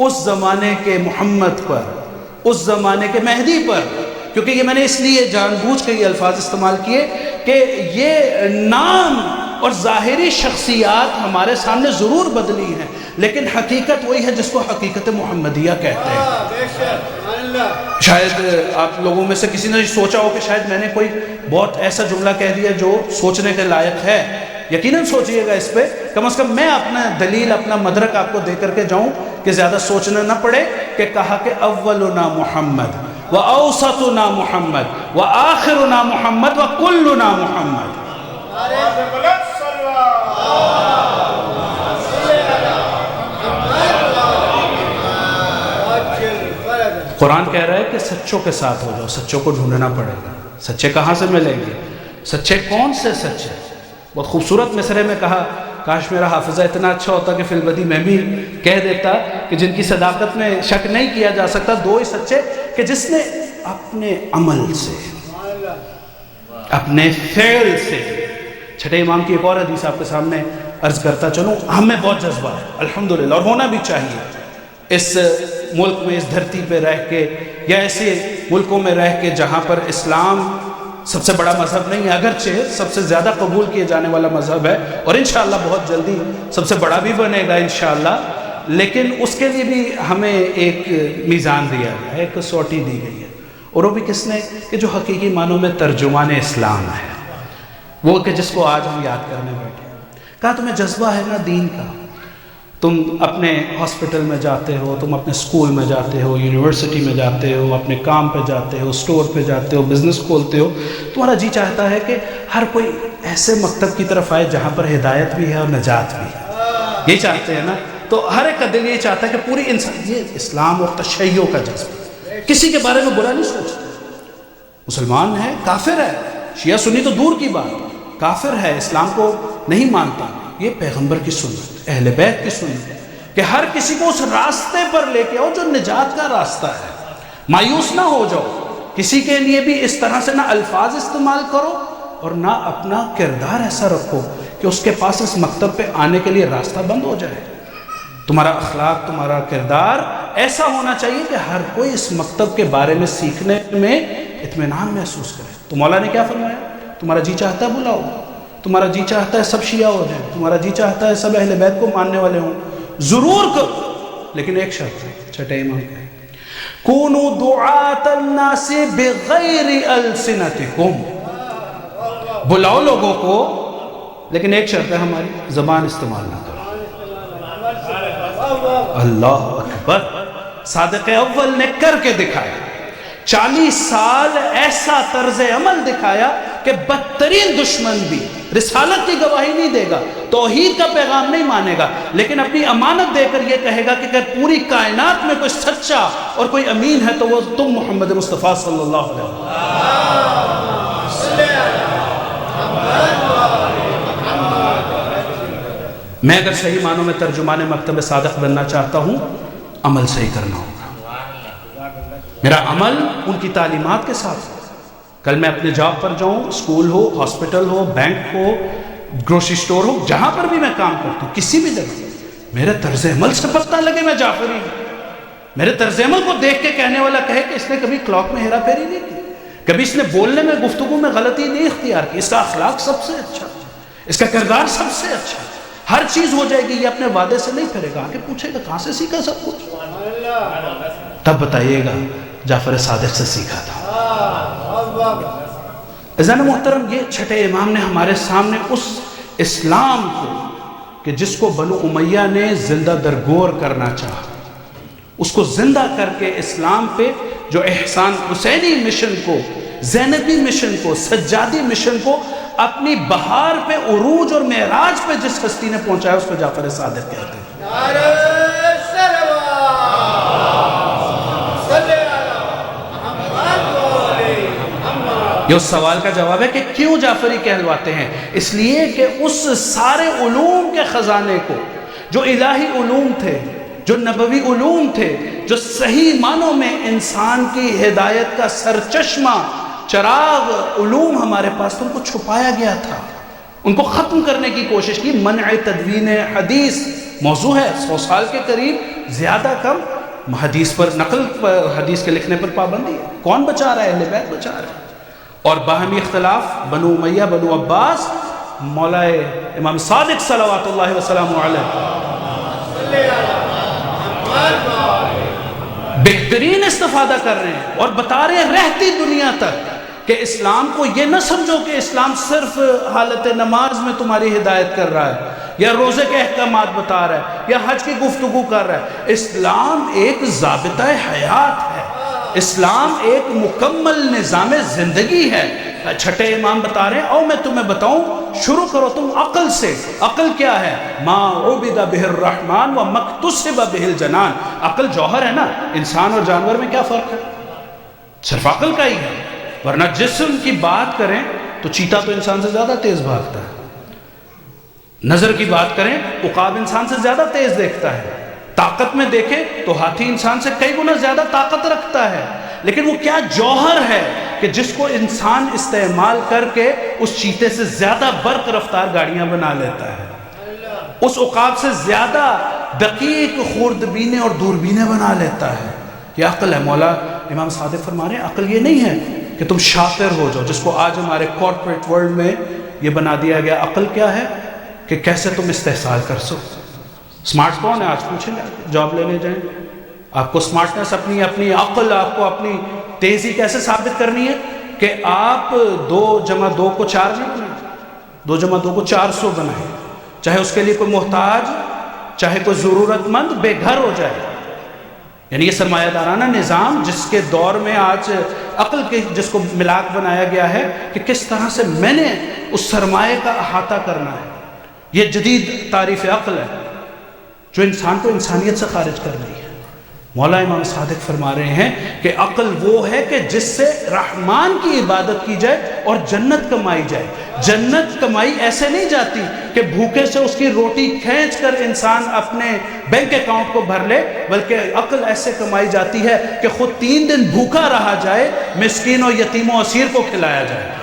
اس زمانے کے محمد پر، اس زمانے کے مہدی پر، کیونکہ یہ میں نے اس لیے جان بوجھ کے یہ الفاظ استعمال کیے کہ یہ نام اور ظاہری شخصیات ہمارے سامنے ضرور بدلی ہیں، لیکن حقیقت وہی ہے جس کو حقیقت محمدیہ کہتے ہیں۔ شاید آپ لوگوں میں سے کسی نے سوچا ہو کہ شاید میں نے کوئی بہت ایسا جملہ کہہ دیا جو سوچنے کے لائق ہے، یقیناً سوچئے گا اس پہ، کم از کم میں اپنا دلیل اپنا مدرک آپ کو دے کر کے جاؤں کہ زیادہ سوچنا نہ پڑے، کہ کہا کہ اولنا محمد و اوسطنا محمد و آخرنا محمد و کلنا محمد۔ قرآن کہہ رہا ہے کہ سچوں کے ساتھ ہو جاؤ، سچوں کو ڈھونڈنا پڑے گا۔ سچے کہاں سے ملیں گے؟ سچے کون سے سچے؟ بہت خوبصورت مصرعے میں کہا، کاش میرا حافظہ اتنا اچھا ہوتا کہ فی البدی میں بھی کہہ دیتا کہ جن کی صداقت میں شک نہیں کیا جا سکتا، دو ہی سچے، کہ جس نے اپنے عمل سے، اپنے فعل سے۔ چھٹے امام کی ایک اور حدیث آپ کے سامنے عرض کرتا چلوں، ہمیں بہت جذبہ ہے الحمدللہ، اور ہونا بھی چاہیے، اس ملک میں، اس دھرتی پہ رہ کے، یا ایسے ملکوں میں رہ کے جہاں پر اسلام سب سے بڑا مذہب نہیں ہے، اگرچہ سب سے زیادہ قبول کیے جانے والا مذہب ہے، اور انشاءاللہ بہت جلدی سب سے بڑا بھی بنے گا انشاءاللہ، لیکن اس کے لیے بھی ہمیں ایک میزان دیا گیا ہے، ایک سوٹی دی گئی ہے، اور وہ بھی کس نے؟ کہ جو حقیقی معنوں میں ترجمان اسلام ہے، وہ کہ جس کو آج ہم یاد کرنے بیٹھے۔ کہا تمہیں جذبہ ہے نا دین کا، تم اپنے ہاسپٹل میں جاتے ہو، تم اپنے اسکول میں جاتے ہو، یونیورسٹی میں جاتے ہو، اپنے کام پہ جاتے ہو، اسٹور پہ جاتے ہو، بزنس کھولتے ہو، تمہارا جی چاہتا ہے کہ ہر کوئی ایسے مکتب کی طرف آئے جہاں پر ہدایت بھی ہے اور نجات بھی ہے، یہی چاہتے ہیں نا؟ تو ہر ایک کا دل یہ چاہتا ہے کہ پوری انسان، یہ اسلام اور تشیع کا جذبہ، کسی کے بارے میں برا نہیں سوچتے، مسلمان ہے، کافر ہے، شیعہ سنی تو دور کی بات، کافر ہے، اسلام کو نہیں مانتا، یہ پیغمبر کی سنت، اہل بیت کی سنت، کہ ہر کسی کو اس راستے پر لے کے آؤ جو نجات کا راستہ ہے۔ مایوس نہ ہو جاؤ، کسی کے لیے بھی اس طرح سے نہ الفاظ استعمال کرو اور نہ اپنا کردار ایسا رکھو کہ اس کے پاس اس مکتب پہ آنے کے لیے راستہ بند ہو جائے۔ تمہارا اخلاق، تمہارا کردار ایسا ہونا چاہیے کہ ہر کوئی اس مکتب کے بارے میں سیکھنے میں اطمینان محسوس کرے۔ تو مولا نے کیا فرمایا؟ تمہارا جی چاہتا ہے بلاؤ، تمہارا جی چاہتا ہے سب شیعہ ہو جائیں، تمہارا جی چاہتا ہے سب اہل بیت کو ماننے والے ہوں، ضرور کرو، لیکن ایک شرط ہے، چھٹے امام کا، کونوا دعاۃ الناس بغیر السنتکم، بلاؤ لوگوں کو، لیکن ایک شرط ہے، ہماری زبان استعمال نہ کرو۔ اللہ اکبر! صادق اول نے کر کے دکھایا، 40 سال ایسا طرز عمل دکھایا کہ بدترین دشمن بھی رسالت کی گواہی نہیں دے گا، توحید کا پیغام نہیں مانے گا، لیکن اپنی امانت دے کر یہ کہے گا کہ اگر پوری کائنات میں کوئی سچا اور کوئی امین ہے تو وہ تم محمد مصطفیٰ صلی اللہ علیہ وسلم۔ میں اگر صحیح معنوں میں ترجمان مکتب صادق بننا چاہتا ہوں، عمل صحیح کرنا ہوگا، میرا عمل ان کی تعلیمات کے ساتھ۔ کل میں اپنے جاب پر جاؤں، اسکول ہو، ہاسپٹل ہو، بینک ہو، گروسری سٹور ہو، جہاں پر بھی میں کام کرتا ہوں، کسی بھی جگہ، میرے طرز عمل سے پتہ لگے میں جعفری ہوں، میرے طرز عمل کو دیکھ کے کہنے والا کہے کہ اس نے کبھی کلاک میں ہیرا پھیری نہیں کی، کبھی اس نے بولنے میں، گفتگو میں غلطی نہیں اختیار کی، اس کا اخلاق سب سے اچھا، اس کا کردار سب سے اچھا، ہر چیز ہو جائے گی، یہ اپنے وعدے سے نہیں پھرے گا، آگے پوچھے گا کہاں سے سیکھا سب کچھ، تب بتائیے گا جعفر صادق سے سیکھا تھا۔ عزیزان محترم، یہ چھٹے امام نے ہمارے سامنے اس اسلام کو کہ جس کو بنو امیہ نے زندہ درگور کرنا چاہا، اس کو زندہ کر کے اسلام پہ جو احسان حسینی مشن کو، زینبی مشن کو، سجادی مشن کو اپنی بہار پہ، عروج اور معراج پہ جس ہستی نے پہنچایا، اس کو جعفر صادق کہتے ہیں۔ یہ اس سوال کا جواب ہے کہ کیوں جعفری کہلواتے ہیں؟ اس لیے کہ اس سارے علوم کے خزانے کو، جو الہی علوم تھے، جو نبوی علوم تھے، جو صحیح معنوں میں انسان کی ہدایت کا سرچشمہ، چراغ علوم ہمارے پاس تھے، ان کو چھپایا گیا تھا، ان کو ختم کرنے کی کوشش کی۔ منع تدوین حدیث موضوع ہے، 100 سال کے قریب، زیادہ کم حدیث پر، نقل پر، حدیث کے لکھنے پر پابندی ہے۔ کون بچا رہا ہے؟ اہل بیت بچا رہا ہے۔ اور باہمی اختلاف، بنو امیہ، بنو عباس، مولا امام صادق صلوات اللہ وسلام علیہ بہترین استفادہ کر رہے ہیں اور بتا رہے ہیں رہتی دنیا تک کہ اسلام کو یہ نہ سمجھو کہ اسلام صرف حالت نماز میں تمہاری ہدایت کر رہا ہے، یا روزے کے احکامات بتا رہا ہے، یا حج کی گفتگو کر رہا ہے۔ اسلام ایک ضابطہ حیات ہے، اسلام ایک مکمل نظام زندگی ہے۔ چھٹے امام بتا رہے ہیں، او میں تمہیں بتاؤں، شروع کرو تم عقل سے۔ عقل کیا ہے؟ ما عبد بہ الرحمن و مکتسب بہ الجنان۔ عقل جوہر ہے نا، انسان اور جانور میں کیا فرق ہے؟ صرف عقل کا ہی ہے، ورنہ جسم کی بات کریں تو چیتا تو انسان سے زیادہ تیز بھاگتا ہے، نظر کی بات کریں عقاب انسان سے زیادہ تیز دیکھتا ہے، طاقت میں دیکھیں تو ہاتھی انسان سے کئی گنا زیادہ طاقت رکھتا ہے، لیکن وہ کیا جوہر ہے کہ جس کو انسان استعمال کر کے اس چیتے سے زیادہ برق رفتار گاڑیاں بنا لیتا ہے، اس عقاب سے زیادہ دقیق خوردبینیں اور دوربینیں بنا لیتا ہے۔ یہ عقل ہے۔ مولا امام صادق فرما رہے ہیں عقل یہ نہیں ہے کہ تم شاطر ہو جاؤ، جس کو آج ہمارے کارپوریٹ ورلڈ میں یہ بنا دیا گیا۔ عقل کیا ہے کہ کیسے تم استحصال کر سکو۔ سمارٹ کون ہے؟ آج پوچھیں گے، جاب لینے جائیں، آپ کو سمارٹنس اپنی عقل، آپ کو اپنی تیزی کیسے ثابت کرنی ہے کہ آپ 2+2 کو 4 نہیں بنائیں، 2+2 کو 400 بنائیں، چاہے اس کے لیے کوئی محتاج، چاہے کوئی ضرورت مند بے گھر ہو جائے۔ یعنی یہ سرمایہ دارانہ نظام جس کے دور میں آج عقل کے جس کو ملاک بنایا گیا ہے کہ کس طرح سے میں نے اس سرمایہ کا احاطہ کرنا ہے، یہ جدید تعریف عقل ہے جو انسان کو انسانیت سے خارج کر رہی ہے۔ مولا امام صادق فرما رہے ہیں کہ عقل وہ ہے کہ جس سے رحمان کی عبادت کی جائے اور جنت کمائی جائے۔ جنت کمائی ایسے نہیں جاتی کہ بھوکے سے اس کی روٹی کھینچ کر انسان اپنے بینک اکاؤنٹ کو بھر لے، بلکہ عقل ایسے کمائی جاتی ہے کہ خود 3 دن بھوکا رہا جائے، مسکین و یتیم و اسیر کو کھلایا جائے۔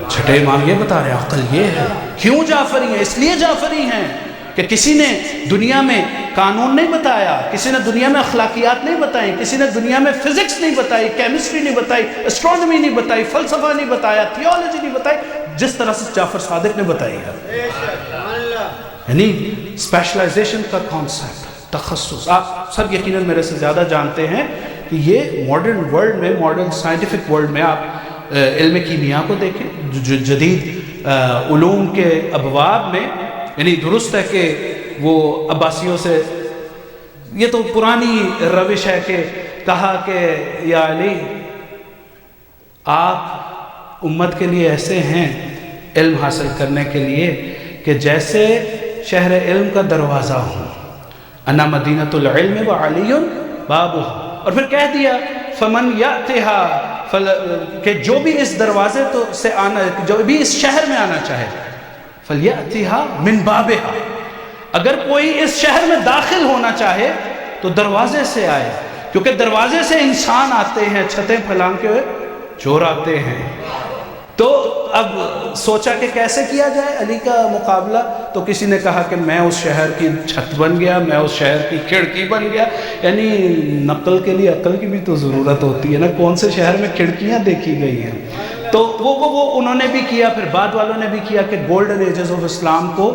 چھٹے امام یہ بتا رہے ہیں عقل یہ ہے۔ کیوں جعفری ہیں؟ اس لیے جعفری ہیں کہ کسی نے دنیا میں قانون نہیں بتایا، کسی نے دنیا میں اخلاقیات نہیں بتائیں، کسی نے دنیا میں فزکس نہیں بتائی، کیمسٹری نہیں بتائی، اسٹرونومی نہیں بتائی، فلسفہ نہیں بتایا، تھیولوجی نہیں بتائی، جس طرح سے جعفر صادق نے بتائی ہے۔ یعنی اسپیشلائزیشن کا کانسیپٹ، تخصص، آپ سب یقیناً میرے سے زیادہ جانتے ہیں کہ یہ ماڈرن ورلڈ میں، ماڈرن سائنٹیفک ورلڈ میں آپ علم کیمیا کو دیکھیں، جو جدید علوم کے ابواب میں، یعنی درست ہے کہ وہ عباسیوں سے، یہ تو پرانی روش ہے کہ کہا کہ یا علی آپ امت کے لیے ایسے ہیں علم حاصل کرنے کے لیے کہ جیسے شہر علم کا دروازہ ہوں، انا مدینۃ العلم وعلی بابہ، اور پھر کہہ دیا فمن یاتھا، کہ جو بھی اس دروازے سے آنا، جو بھی اس شہر میں آنا چاہے، فَلْيَأْتِهَا مِنْ بَابِهَا، اگر کوئی اس شہر میں داخل ہونا چاہے تو دروازے سے آئے، کیونکہ دروازے سے انسان آتے ہیں، چھتیں پھیلان کے ہوئے چور آتے ہیں۔ تو اب سوچا کہ کیسے کیا جائے علی کا مقابلہ، تو کسی نے کہا کہ میں اس شہر کی چھت بن گیا، میں اس شہر کی کھڑکی بن گیا۔ یعنی نقل کے لیے عقل کی بھی تو ضرورت ہوتی ہے نا، کون سے شہر میں کھڑکیاں دیکھی گئی ہیں۔ تو وہ انہوں نے بھی کیا، پھر بعد والوں نے بھی کیا کہ گولڈن ایجز آف اسلام کو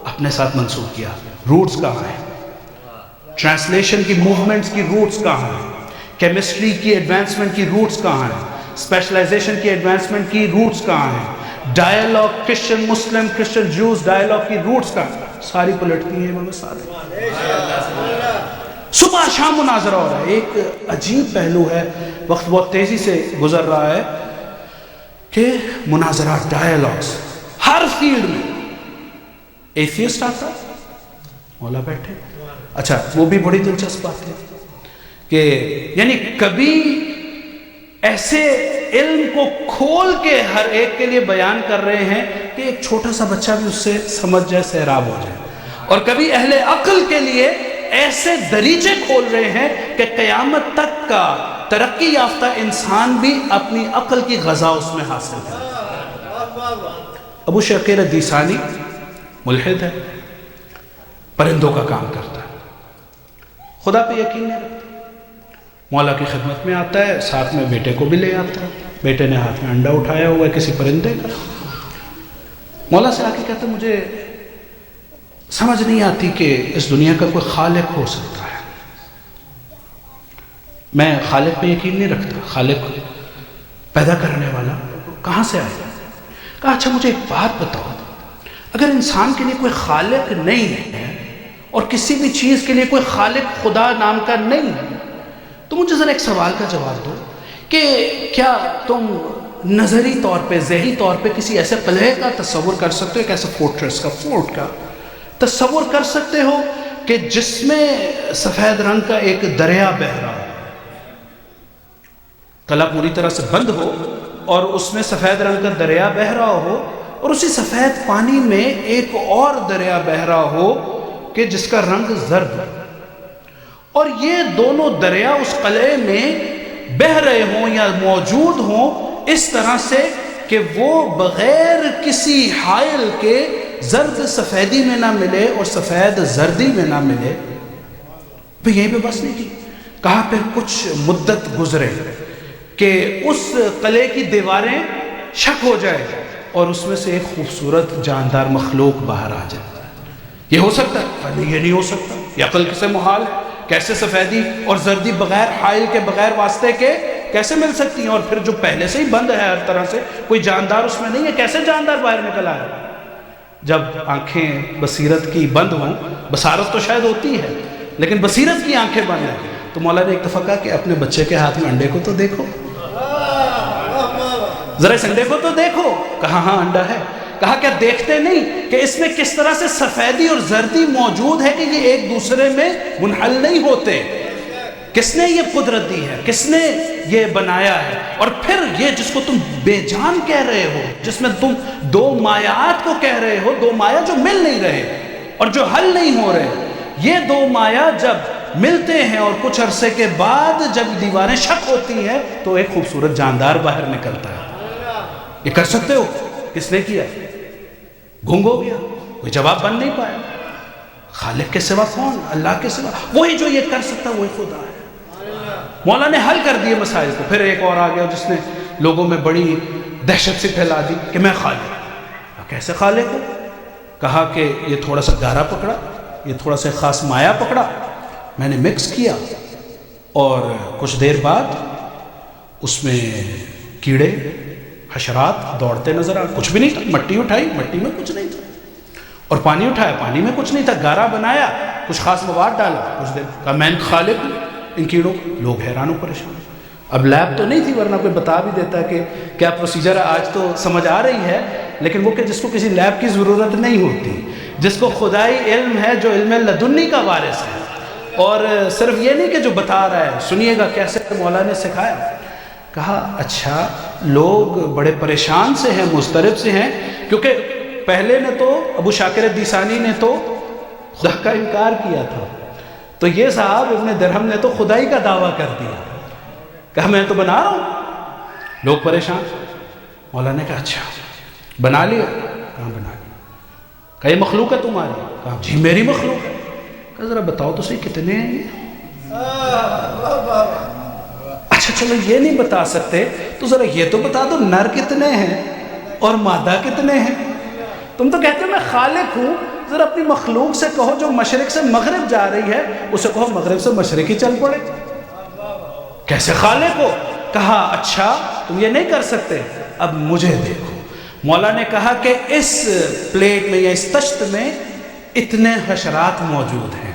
اپنے ساتھ منسوخ کیا۔ روٹس کہاں ہیں؟ ٹرانسلیشن کی موومنٹس کی روٹس کہاں ہیں؟ کیمسٹری کی ایڈوانسمنٹ کی روٹس کہاں ہیں؟ اسپیشلائزیشن کی ایڈوانسمنٹ کی روٹس کہاں ہیں؟ ڈائیلاگ کرسچن مسلم، کرسچن جوز ڈائیلاگ کی روٹس کہاں ہیں؟ ساری پلٹتی ہیں امام صادق۔ صبح شام مناظرہ ہو رہا ہے۔ ایک عجیب پہلو ہے، وقت بہت تیزی سے گزر رہا ہے کہ مناظرات، ڈائیلاگز ہر فیلڈ میں۔ ایتھیسٹ آتا، مولا بیٹھے، اچھا وہ بھی بڑی دلچسپ بات ہے کہ یعنی کبھی ایسے علم کو کھول کے ہر ایک کے لیے بیان کر رہے ہیں کہ ایک چھوٹا سا بچہ بھی اس سے سمجھ جائے، سیراب ہو جائے، اور کبھی اہل عقل کے لیے ایسے دریچے کھول رہے ہیں کہ قیامت تک کا ترقی یافتہ انسان بھی اپنی عقل کی غذا اس میں حاصل کرے۔ ابو شقیر الدیسانی ملحد ہے، پرندوں کا کام کرتا ہے، خدا پہ یقین نہیں رکھتا، مولا کی خدمت میں آتا ہے، ساتھ میں بیٹے کو بھی لے آتا ہے، بیٹے نے ہاتھ میں انڈا اٹھایا ہوا ہے کسی پرندے کا، مولا سے آ کے کہتا ہے مجھے سمجھ نہیں آتی کہ اس دنیا کا کوئی خالق ہو سکتا ہے۔ میں خالق پہ یقین نہیں رکھتا، خالق پیدا کرنے والا کہاں سے آیا؟ کہا اچھا مجھے ایک بات بتاؤ، اگر انسان کے لیے کوئی خالق نہیں ہے اور کسی بھی چیز کے لیے کوئی خالق خدا نام کا نہیں ہے، تو مجھے ذرا ایک سوال کا جواب دو کہ کیا تم نظری طور پہ، ذہنی طور پہ کسی ایسے قلعے کا تصور کر سکتے ہو، ایک ایسے فورٹریس کا، فورٹ کا تصور کر سکتے ہو کہ جس میں سفید رنگ کا ایک دریا بہہ رہا ہو، قلعہ پوری طرح سے بند ہو اور اس میں سفید رنگ کا دریا بہہ رہا ہو، اور اسی سفید پانی میں ایک اور دریا بہہ رہا ہو کہ جس کا رنگ زرد ہے، اور یہ دونوں دریا اس قلعے میں بہہ رہے ہوں یا موجود ہوں اس طرح سے کہ وہ بغیر کسی حائل کے زرد سفیدی میں نہ ملے اور سفید زردی میں نہ ملے۔ پھر یہیں پہ بس نہیں کی، کہا پھر کچھ مدت گزرے کہ اس قلعے کی دیواریں شک ہو جائے اور اس میں سے ایک خوبصورت جاندار مخلوق باہر آ جائے۔ یہ ہو سکتا ہے؟ نہیں، یہ نہیں ہو سکتا، یہ عقل سے محال ہے۔ کیسے سفیدی اور زردی بغیر حائل کے، بغیر واسطے کے کیسے مل سکتی ہیں؟ اور پھر جو پہلے سے ہی بند ہے ہر طرح سے، کوئی جاندار اس میں نہیں ہے، کیسے جاندار باہر نکل آئے؟ جب آنکھیں بصیرت کی بند ہوں، بصارت تو شاید ہوتی ہے لیکن بصیرت کی آنکھیں بند ہیں، تو مولا نے ایک دفعہ کہا کہ اپنے بچے کے ہاتھ میں انڈے کو تو دیکھو، ذرا اس انڈے کو تو دیکھو۔ کہا ہاں انڈا ہے۔ کہا کیا دیکھتے نہیں کہ اس میں کس طرح سے سفیدی اور زردی موجود ہے کہ یہ ایک دوسرے میں منحل نہیں ہوتے؟ کس نے یہ قدرت دی ہے؟ کس نے یہ بنایا ہے؟ اور پھر یہ جس کو تم بے جان کہہ رہے ہو، جس میں تم دو مایات کو کہہ رہے ہو، دو مایا جو مل نہیں رہے اور جو حل نہیں ہو رہے، یہ دو مایا جب ملتے ہیں اور کچھ عرصے کے بعد جب دیواریں شک ہوتی ہیں تو ایک خوبصورت جاندار باہر نکلتا ہے۔ یہ کر سکتے ہو؟ کس نے کیا؟ گنگ ہو گیا، کوئی جواب بن نہیں پایا۔ خالق کے سوا کون؟ اللہ کے سوا وہی جو یہ کر سکتا وہی خدا ہے۔ مولا نے حل کر دیے مسائل کو۔ پھر ایک اور آ گیا جس نے لوگوں میں بڑی دہشت سے پھیلا دی کہ میں خالق ہوں۔ کیسے خالق ہوں؟ کہا کہ یہ تھوڑا سا گارا پکڑا، یہ تھوڑا سا خاص مایا پکڑا، میں نے مکس کیا اور کچھ دیر بعد اس میں کیڑے حشرات دوڑتے نظر آئے، کچھ بھی نہیں تھا۔ مٹی اٹھائی، مٹی میں کچھ نہیں تھا، اور پانی اٹھایا، پانی میں کچھ نہیں تھا۔ گارا بنایا، کچھ خاص مواد ڈالا، کچھ دیر کہا میں خالق ہوں ان کیڑوں۔ لوگ حیران و پریشان۔ اب لیب تو نہیں تھی ورنہ کوئی بتا بھی دیتا کہ کیا پروسیجر ہے، آج تو سمجھ آ رہی ہے، لیکن وہ کہ جس کو کسی لیب کی ضرورت نہیں ہوتی، جس کو خدائی علم ہے، جو علم لدنی کا وارث ہے، اور صرف یہ نہیں کہ جو بتا رہا ہے۔ سنیے گا کیسے مولا نے سکھایا۔ کہا اچھا لوگ بڑے پریشان سے ہیں، مضطرب سے ہیں، کیونکہ پہلے نے تو ابو شاکر دیسانی نے تو خدا کا انکار کیا تھا، تو یہ صاحب ابن درہم نے تو خدائی کا دعویٰ کر دیا۔ کہا میں تو بنا رہا ہوں۔ لوگ پریشان۔ مولا نے کہا اچھا بنا لیا؟ کہاں بنا لیا؟ کہا یہ مخلوق ہے تمہاری؟ کہا جی میری مخلوق ہے۔ کہا ذرا بتاؤ تو صحیح کتنے ہیں یہ؟ اچھا چلو یہ نہیں بتا سکتے تو ذرا یہ تو بتا دو نر کتنے ہیں اور مادہ کتنے ہیں؟ تم تو کہتے ہو میں خالق ہوں، ذرا اپنی مخلوق سے کہو جو مشرق سے مغرب جا رہی ہے، اسے کہو مغرب سے مشرق ہی چل پڑے۔ کیسے خالق ہو؟ کہا اچھا تم یہ نہیں کر سکتے، اب مجھے دیکھو۔ مولا نے کہا کہ اس پلیٹ میں یا اس تشت میں اتنے حشرات موجود ہیں،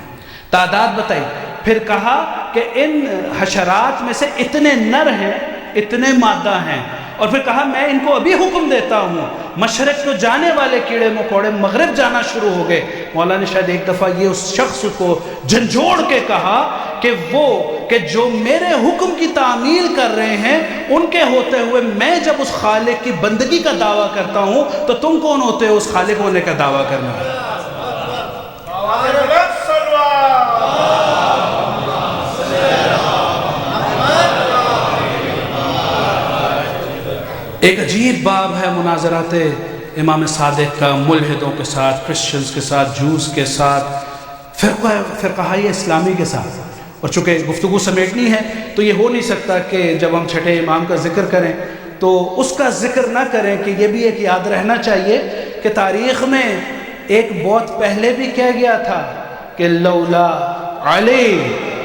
تعداد بتائی۔ پھر کہا کہ ان حشرات میں سے اتنے نر ہیں، اتنے مادہ ہیں، اور پھر کہا میں ان کو ابھی حکم دیتا ہوں، مشرق کو جانے والے کیڑے مکوڑے مغرب جانا شروع ہو گئے۔ مولا نے شاید ایک دفعہ یہ اس شخص کو جھنجھوڑ کے کہا کہ وہ کہ جو میرے حکم کی تعمیل کر رہے ہیں ان کے ہوتے ہوئے میں جب اس خالق کی بندگی کا دعویٰ کرتا ہوں تو تم کون ہوتے ہو اس خالق ہونے کا دعویٰ کرنا ہے؟ ایک عجیب باب ہے مناظرات امام صادق کا ملحدوں کے ساتھ، کرسچنز کے ساتھ، جوز کے ساتھ، فرقہائے اسلامی کے ساتھ۔ اور چونکہ گفتگو سمیٹنی ہے تو یہ ہو نہیں سکتا کہ جب ہم چھٹے امام کا ذکر کریں تو اس کا ذکر نہ کریں کہ یہ بھی ایک یاد رہنا چاہیے کہ تاریخ میں ایک بہت پہلے بھی کہہ گیا تھا کہ لولا علی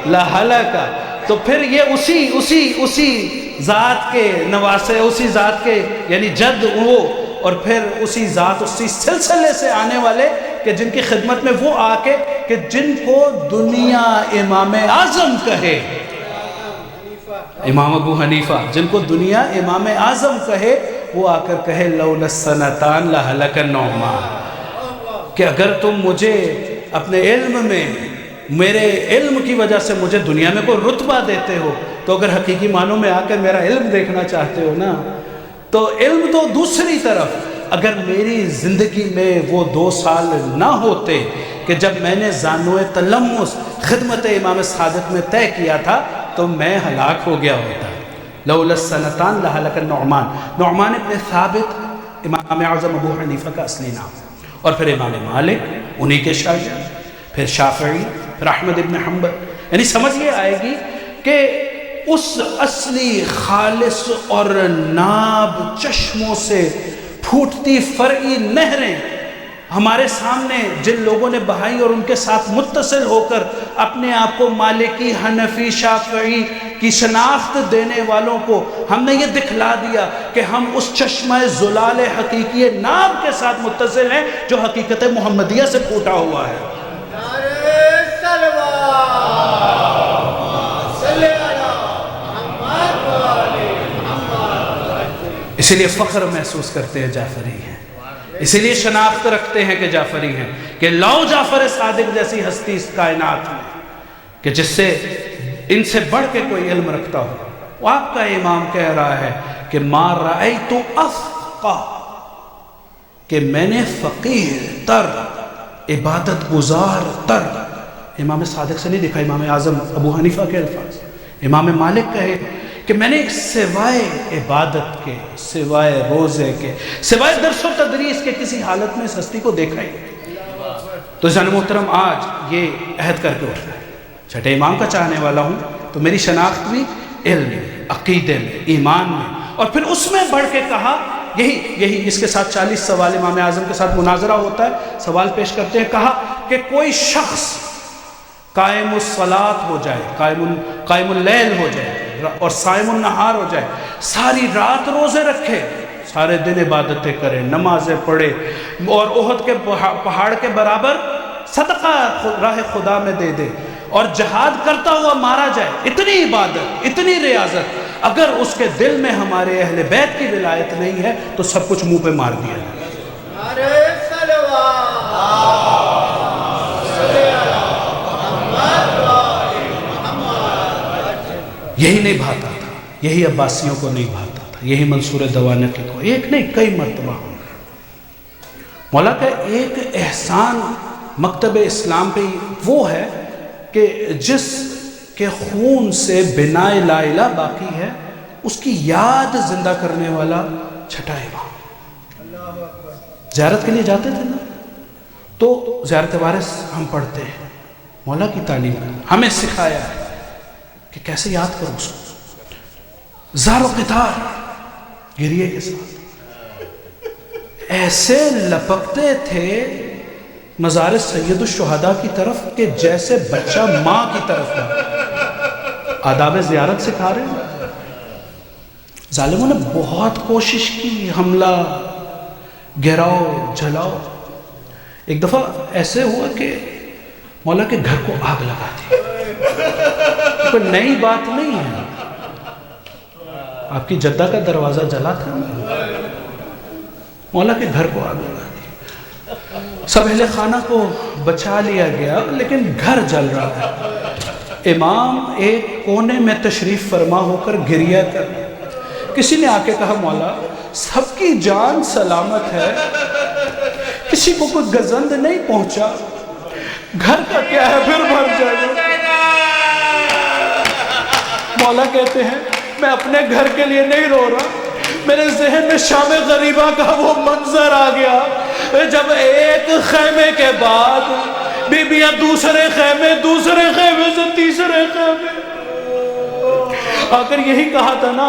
لہلکا، تو پھر یہ اسی ذات کے نواسے، اسی ذات کے یعنی جد وہ، اور پھر اسی ذات اسی سلسلے سے آنے والے کہ جن کی خدمت میں وہ آ کے کہ جن کو دنیا امام اعظم کہے، امام ابو حنیفہ جن کو دنیا امام اعظم کہے، وہ آ کر کہے لولا السنتان لہلک النعمان، کہ اگر تم مجھے اپنے علم میں، میرے علم کی وجہ سے مجھے دنیا میں کوئی رتبہ دیتے ہو، تو اگر حقیقی معنوں میں آ کر میرا علم دیکھنا چاہتے ہو نا، تو علم تو دوسری طرف، اگر میری زندگی میں وہ 2 سال نہ ہوتے کہ جب میں نے زانوِ تلمس خدمت امام صادق میں طے کیا تھا، تو میں ہلاک ہو گیا ہوتا۔ لولا السنتان لہلک النعمان، نعمان ابن ثابت امام اعظم ابو حنیفہ کا اصلی نام، اور پھر امام مالک انہی کے شاگرد، پھر شافعی، پھر احمد ابن حنبل، یعنی سمجھ یہ آئے گی کہ اس اصلی خالص اور ناب چشموں سے پھوٹتی فرعی نہریں ہمارے سامنے جن لوگوں نے بہائی اور ان کے ساتھ متصل ہو کر اپنے آپ کو مالکی، حنفی، شافعی کی شناخت دینے والوں کو ہم نے یہ دکھلا دیا کہ ہم اس چشمہ زلال حقیقی ناب کے ساتھ متصل ہیں جو حقیقت محمدیہ سے پھوٹا ہوا ہے۔ اسی لیے فخر محسوس کرتے ہیں جعفری ہیں، اسی لیے شناخت رکھتے ہیں کہ جعفری ہیں، کہ لو جعفر صادق جیسی ہستی اس کائنات میں کہ جس سے ان سے بڑھ کے کوئی علم رکھتا ہو۔ وہ آپ کا امام کہہ رہا ہے کہ ما رأیت افقہ، کہ میں نے فقیر تر، عبادت گزار تر، امام صادق سے نہیں دیکھا، امام اعظم ابو حنیفہ کے الفاظ، امام مالک کہے کہ میں نے سوائے عبادت کے، سوائے روزے کے، سوائے درس و تدریس کے کسی حالت میں اس ہستی کو دیکھا ہی۔ تو عزیزان محترم، آج یہ عہد کر کے اٹھنا ہے، چھٹے امام کا چاہنے والا ہوں تو میری شناخت بھی علم میں، عقیدے میں، ایمان میں، اور پھر اس میں بڑھ کے کہا، یہی اس کے ساتھ 40 سوال امام اعظم کے ساتھ مناظرہ ہوتا ہے، سوال پیش کرتے ہیں، کہا کہ کوئی شخص قائم الصلاۃ ہو جائے، قائم اللیل ہو جائے اور صائم النہار ہو جائے، ساری رات روزے رکھے، سارے دن عبادتیں کرے، نمازیں پڑھے، اور احد کے پہاڑ کے برابر صدقہ راہ خدا میں دے دے، اور جہاد کرتا ہوا مارا جائے، اتنی عبادت، اتنی ریاضت، اگر اس کے دل میں ہمارے اہل بیت کی ولایت نہیں ہے تو سب کچھ منہ پہ مار دیا ہے۔ یہی نہیں بھاتا تھا، یہی عباسیوں کو نہیں بھاتا تھا، یہی منصور دوانقی کو، ایک نہیں کئی مرتبہ۔ مولا کا ایک احسان مکتب اسلام پہ وہ ہے کہ جس کے خون سے بنائے لا الہ باقی ہے، اس کی یاد زندہ کرنے والا چھٹا امام۔ زیارت کے لیے جاتے تھے نا، تو زیارت وارث ہم پڑھتے ہیں، مولا کی تعلیم ہمیں سکھایا ہے کہ کیسے یاد کرو اس کو، زار و قطار، گریے کے ساتھ، ایسے لپکتے تھے مزار سید الشہداء کی طرف کہ جیسے بچہ ماں کی طرف ہے۔ آداب زیارت سکھا رہے ہیں۔ ظالموں نے بہت کوشش کی، حملہ، گھیراؤ، جلاؤ۔ ایک دفعہ ایسے ہوا کہ مولا کے گھر کو آگ لگا دی، کوئی نئی بات نہیں ہے، آپ کی جدہ کا دروازہ جلا تھا، مولا کے گھر کو آگ لگا دی، سب اہل خانہ کو بچا لیا گیا، لیکن گھر جل رہا ہے۔ امام ایک کونے میں تشریف فرما ہو کر گریہ کر، کسی نے آ کے کہا مولا سب کی جان سلامت ہے، کسی کو کوئی گزند نہیں پہنچا، گھر کا کیا ہے پھر بھر جائے گا۔ مولا کہتے ہیں میں اپنے گھر کے لیے نہیں رو رہا، میرے ذہن میں شام غریبہ کا وہ منظر آ گیا جب ایک خیمے کے بعد بیبیاں دوسرے خیمے سے تیسرے خیمے آ کر یہی کہا تھا نا،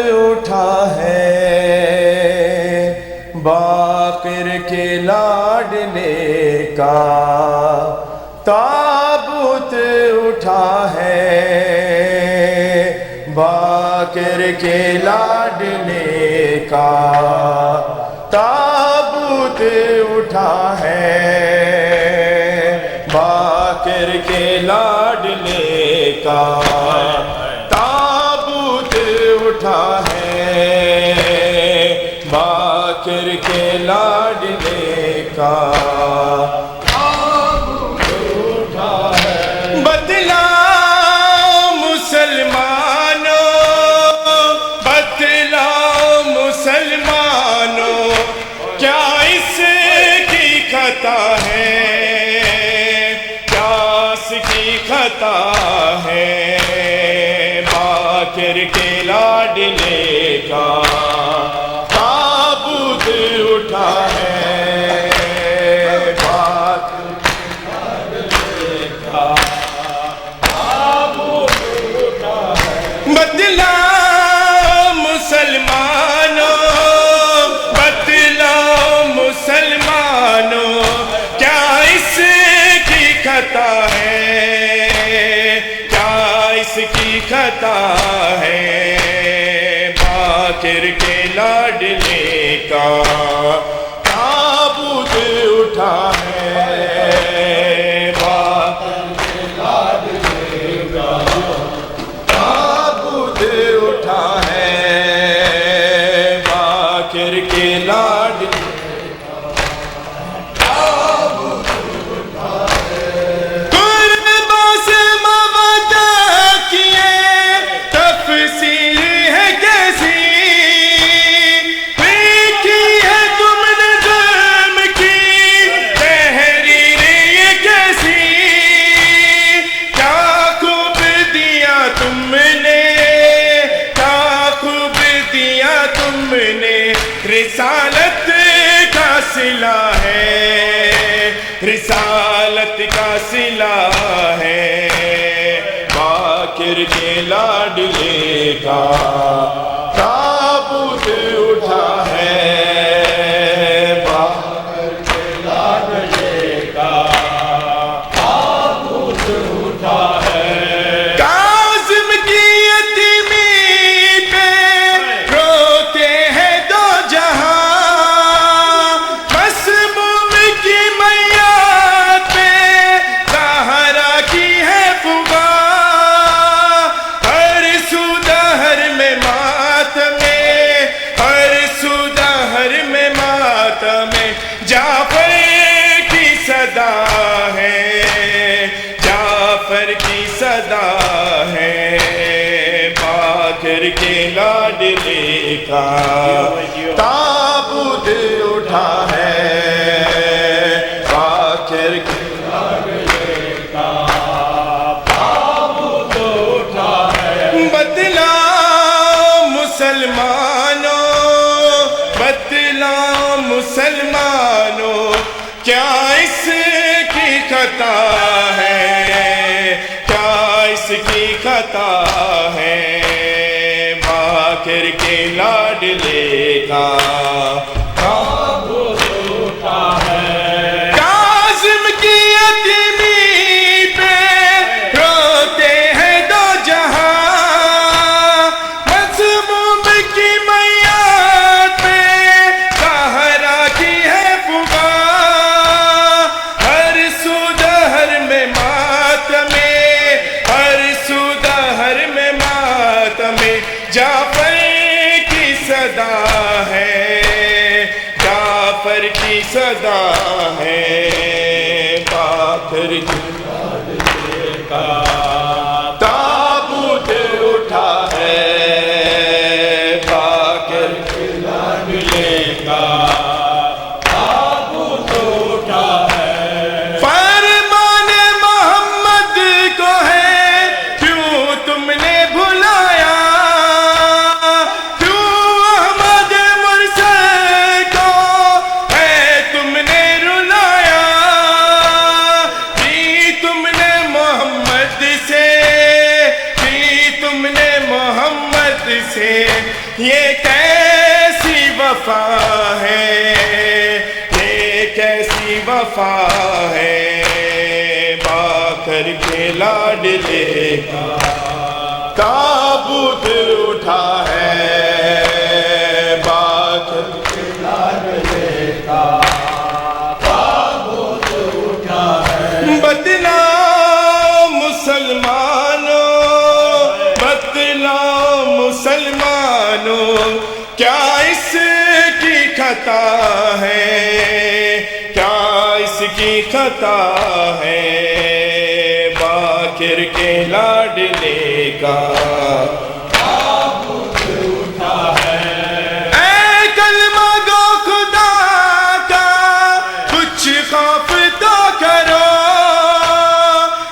کے لاڈلے کا تابوت اٹھا ہے، باقر کے لاڈلے کا تابوت اٹھا ہے، باقر کے لاڈلے کا تابوت اٹھا ہے، باقر کے لاڈلے کا تابوت اٹھا ہے۔ بدلا مسلمانوں، بدلا مسلمانوں، کیا اس کی خطا ہے، کیا اس کی خطا ہے، باقر کے لاڈلے کا تابوت اٹھا ہے، باقر کے لاڈلے کا تابوت اٹھا ہے۔ بدلا مسلمانوں، بدلا مسلمانوں، کیا اس کی خطا ہے، کیا اس کی خطا ہے، باقر کے لاڈلے کا تابوت اٹھا ہے، باقر کے لاڈلے کا تابوت اٹھا ہے، باقر کے لاڈلے رسالت کا صلہ ہے، رسالت کا صلہ ہے، باقر کے لاڈلے کا تابوت اٹھا ہے، باقر کے لاڈلے کا تابوت اٹھا ہے۔ کاظم کی یتیمی پہ روتے ہیں دو جہاں، مسموم کی میات پہ زہرا کی ہے فغاں، ہر سو دہر میں ماتم، ہر سو دہر میں ماتم، جعفر کی صدا ہے، جعفر کی صدا ہے، باقر کے لاڈلے کا تابوت اٹھا ہے، باقر کے لاڈلے کا تابوت اٹھا ہے۔ بدلا مسلمانوں، بدلا مسلمانوں، کیا اس کی خطا ہے، کیا اس کی خطا ہے، باقر کے لاڈلے کا تابوت اٹھا ہے۔ کاظم کی یتیمی پہ روتے ہیں دو جہاں، مسموم کی میات پہ زہرا کی ہے فغاں، ہر سو دہر میں ماتم، ہر سو دہر میں ماتم، جعفر کی صدا ہے، جعفر کی صدا ہے، باقر کے لاڈلے کا تابوت اٹھا ہے، باقر کے لاڈلے کا تابوت اٹھا ہے۔ فرمان محمد کو ہے کیوں تم نے بھلایا، کیوں احمد مرسل کو ہے تم نے رلایا، کی تم نے محمد سے، کی تم نے محمد سے، یہ کیسی وفا ہے، وفا ہے، باکر کے لاڈلے کا تابوت اٹھا ہے، باکر کے لاڈلے کا تابوت اٹھا ہے۔ بتلاؤ مسلمانوں، بتلاؤ مسلمانوں، کیا اس کی خطا ہے، کیا اس کی خطا ہے، باکر کے لاڈلے کا تابوت اٹھا ہے۔ اے کلمہ گو خدا کا کچھ خوف تو کرو،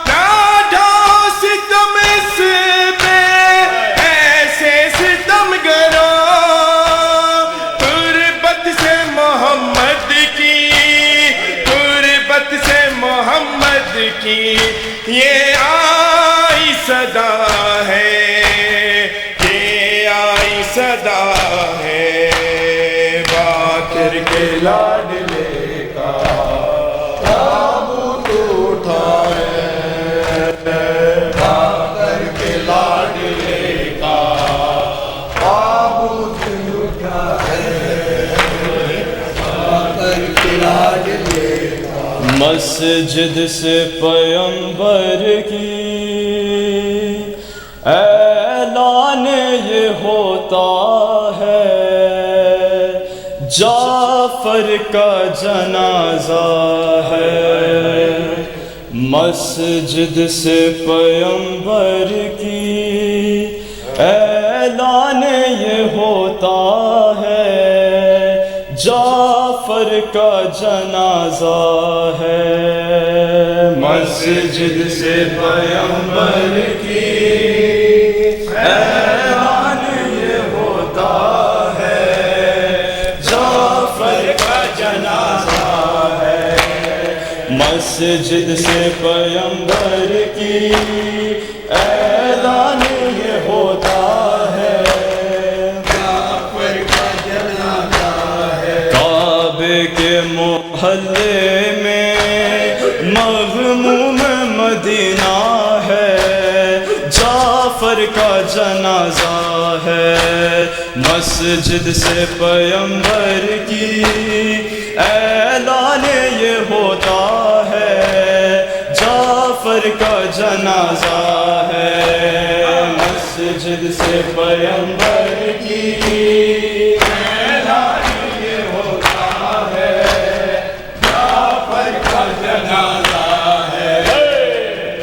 نہ ڈھاؤ ستم اس پہ ایسے ستم گرو، تربت سے محمد کی، تربت سے محمد کی یہ آئی صدا ہے، یہ آئی صدا ہے، باکر کے لاڈلے کا تابوت اٹھا ہے، باکر کے لاڈلے کا تابوت اٹھا ہے، باکر کے لاڈلے کا۔ مسجد سے پیغمبر کی اعلان یہ ہوتا ہے، جعفر کا جنازہ ہے، مسجد سے پیغمبر کی اعلان یہ ہوتا ہے، جعفر کا جنازہ ہے، مسجد سے پیغمبر کی اعلان یہ ہوتا ہے، جعفر کا جنازہ ہے، مسجد سے پیغمبر کی اعلان یہ ہوتا ہے، جعفر کا جنازہ ہے، کعبے کے محلے میں مغموم مدینہ ہے، جعفر کا جنازہ ہے، مسجد سے پیغمبر کی اعلان یہ ہوتا ہے، جعفر کا جنازہ ہے، مسجد سے پیغمبر کی اعلان یہ ہوتا ہے، جعفر کا جنازہ ہے۔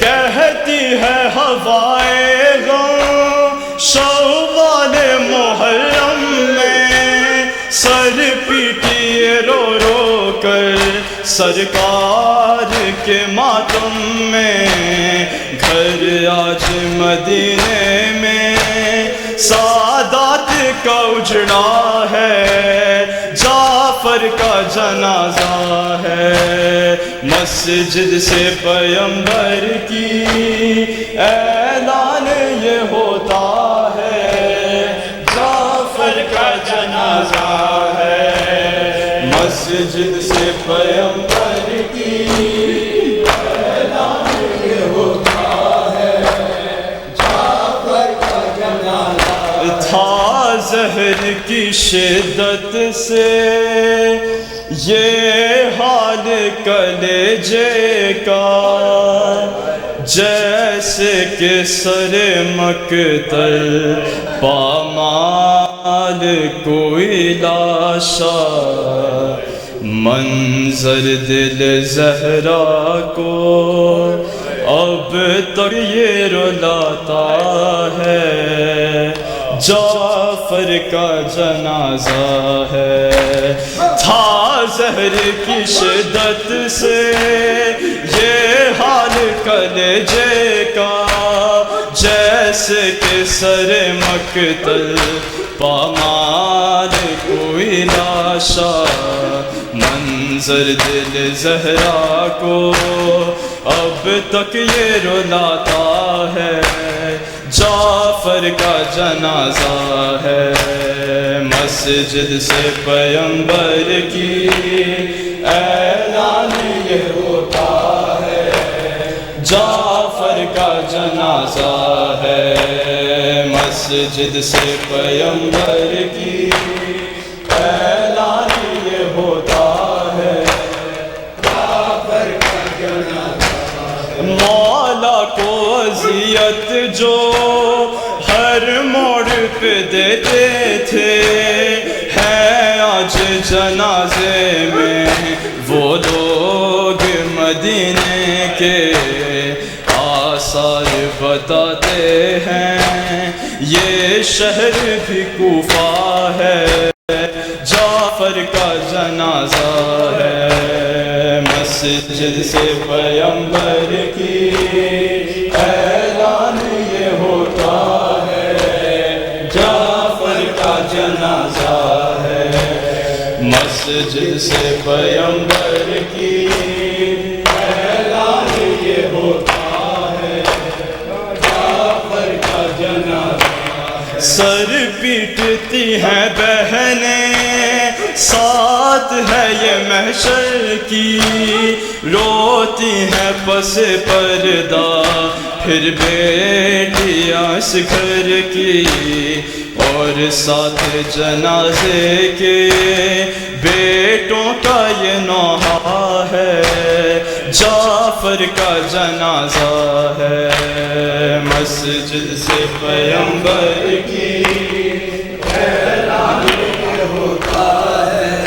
کہتی ہے ہوائے غم شوال محرم میں، سر پیٹیے رو رو کر سرکار کے ماتم میں، گھر آج مدینے میں سادات کا اجڑا ہے، جعفر کا جنازہ ہے، مسجد سے پیغمبر کی اعلان یہ ہوتا ہے، جعفر کا جنازہ ہے، مسجد سے پیغمبر کی اعلان یہ ہوتا ہے، جعفر کا جنازہ تھا، زہر کی شدت سے یہ حال کلیجے کا، جیسے کہ سر مقتل پامال کوئی لاشا، منظر دل زہرا کو اب تک یہ رلاتا ہے، جعفر کا جنازہ ہے، تھا زہر کی شدت سے یہ حال کلیجے کا، جیسے کہ سر مقتل پامال کوئی لاشا، منظر دل زہرا کو اب تک یہ رلاتا ہے، جعفر کا جنازہ ہے، مسجد سے پیغمبر کی اعلان یہ ہوتا ہے، جعفر کا جنازہ ہے، مسجد سے پیمبر کی اعلان یہ ہوتا ہے، جعفر کا جنازہ ہے۔ مولا کو اذیت جو ہر موڑ پہ دیتے تھے، ہے آج جنازے میں وہ لوگ مدینے کے آثار بتاتے ہیں، یہ شہر بھی کوفہ ہے، جعفر کا جنازہ ہے، مسجد سے پیمبر کی اعلان یہ ہوتا ہے، جعفر کا جنازہ ہے، مسجد سے پیمبر کی اعلان یہ ہوتا ہے، جعفر کا جنازہ۔ سر پیٹتی ہیں بہنیں، ساتھ ہے یہ محشر کی، روتی ہیں پس پردہ پھر بیٹیاں اس گھر کی، اور ساتھ جنازے کے بیٹوں کا یہ نوحہ ہے، جعفر کا جنازہ ہے، مسجد سے پیمبر کی اعلان یہ ہوتا ہے،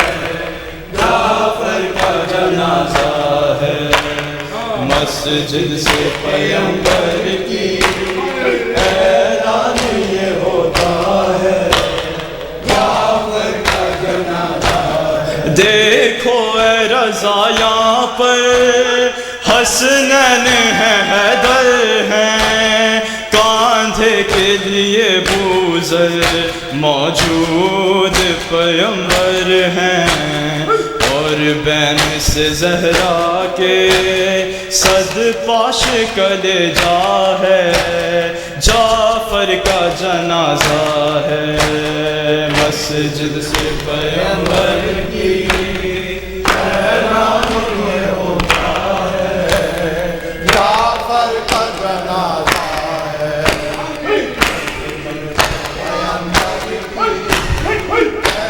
جعفر کا جنازہ ہے، مسجد سے پیمبر کی اعلان یہ ہوتا ہے، جعفر کا جنازہ ہے۔ دیکھو اے رضا یہاں پر حسنین ہیں، حیدر ہیں، کاندھے کے لیے بوذر موجود پیمبر ہیں، اور بین سے زہرا کے صد پاش کلیجہ ہے، جعفر کا جنازہ ہے، مسجد سے پیمبر کی اعلان یہ ہوتا ہے، جعفر کا جنازہ ہے،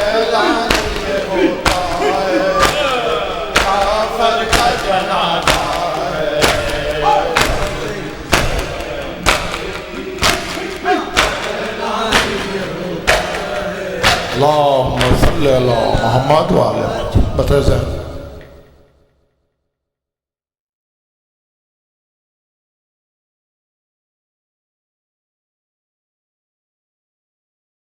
اعلان یہ ہوتا ہے، جعفر کا جنازہ ہے۔ اللهم صل على محمد وعلى محمد.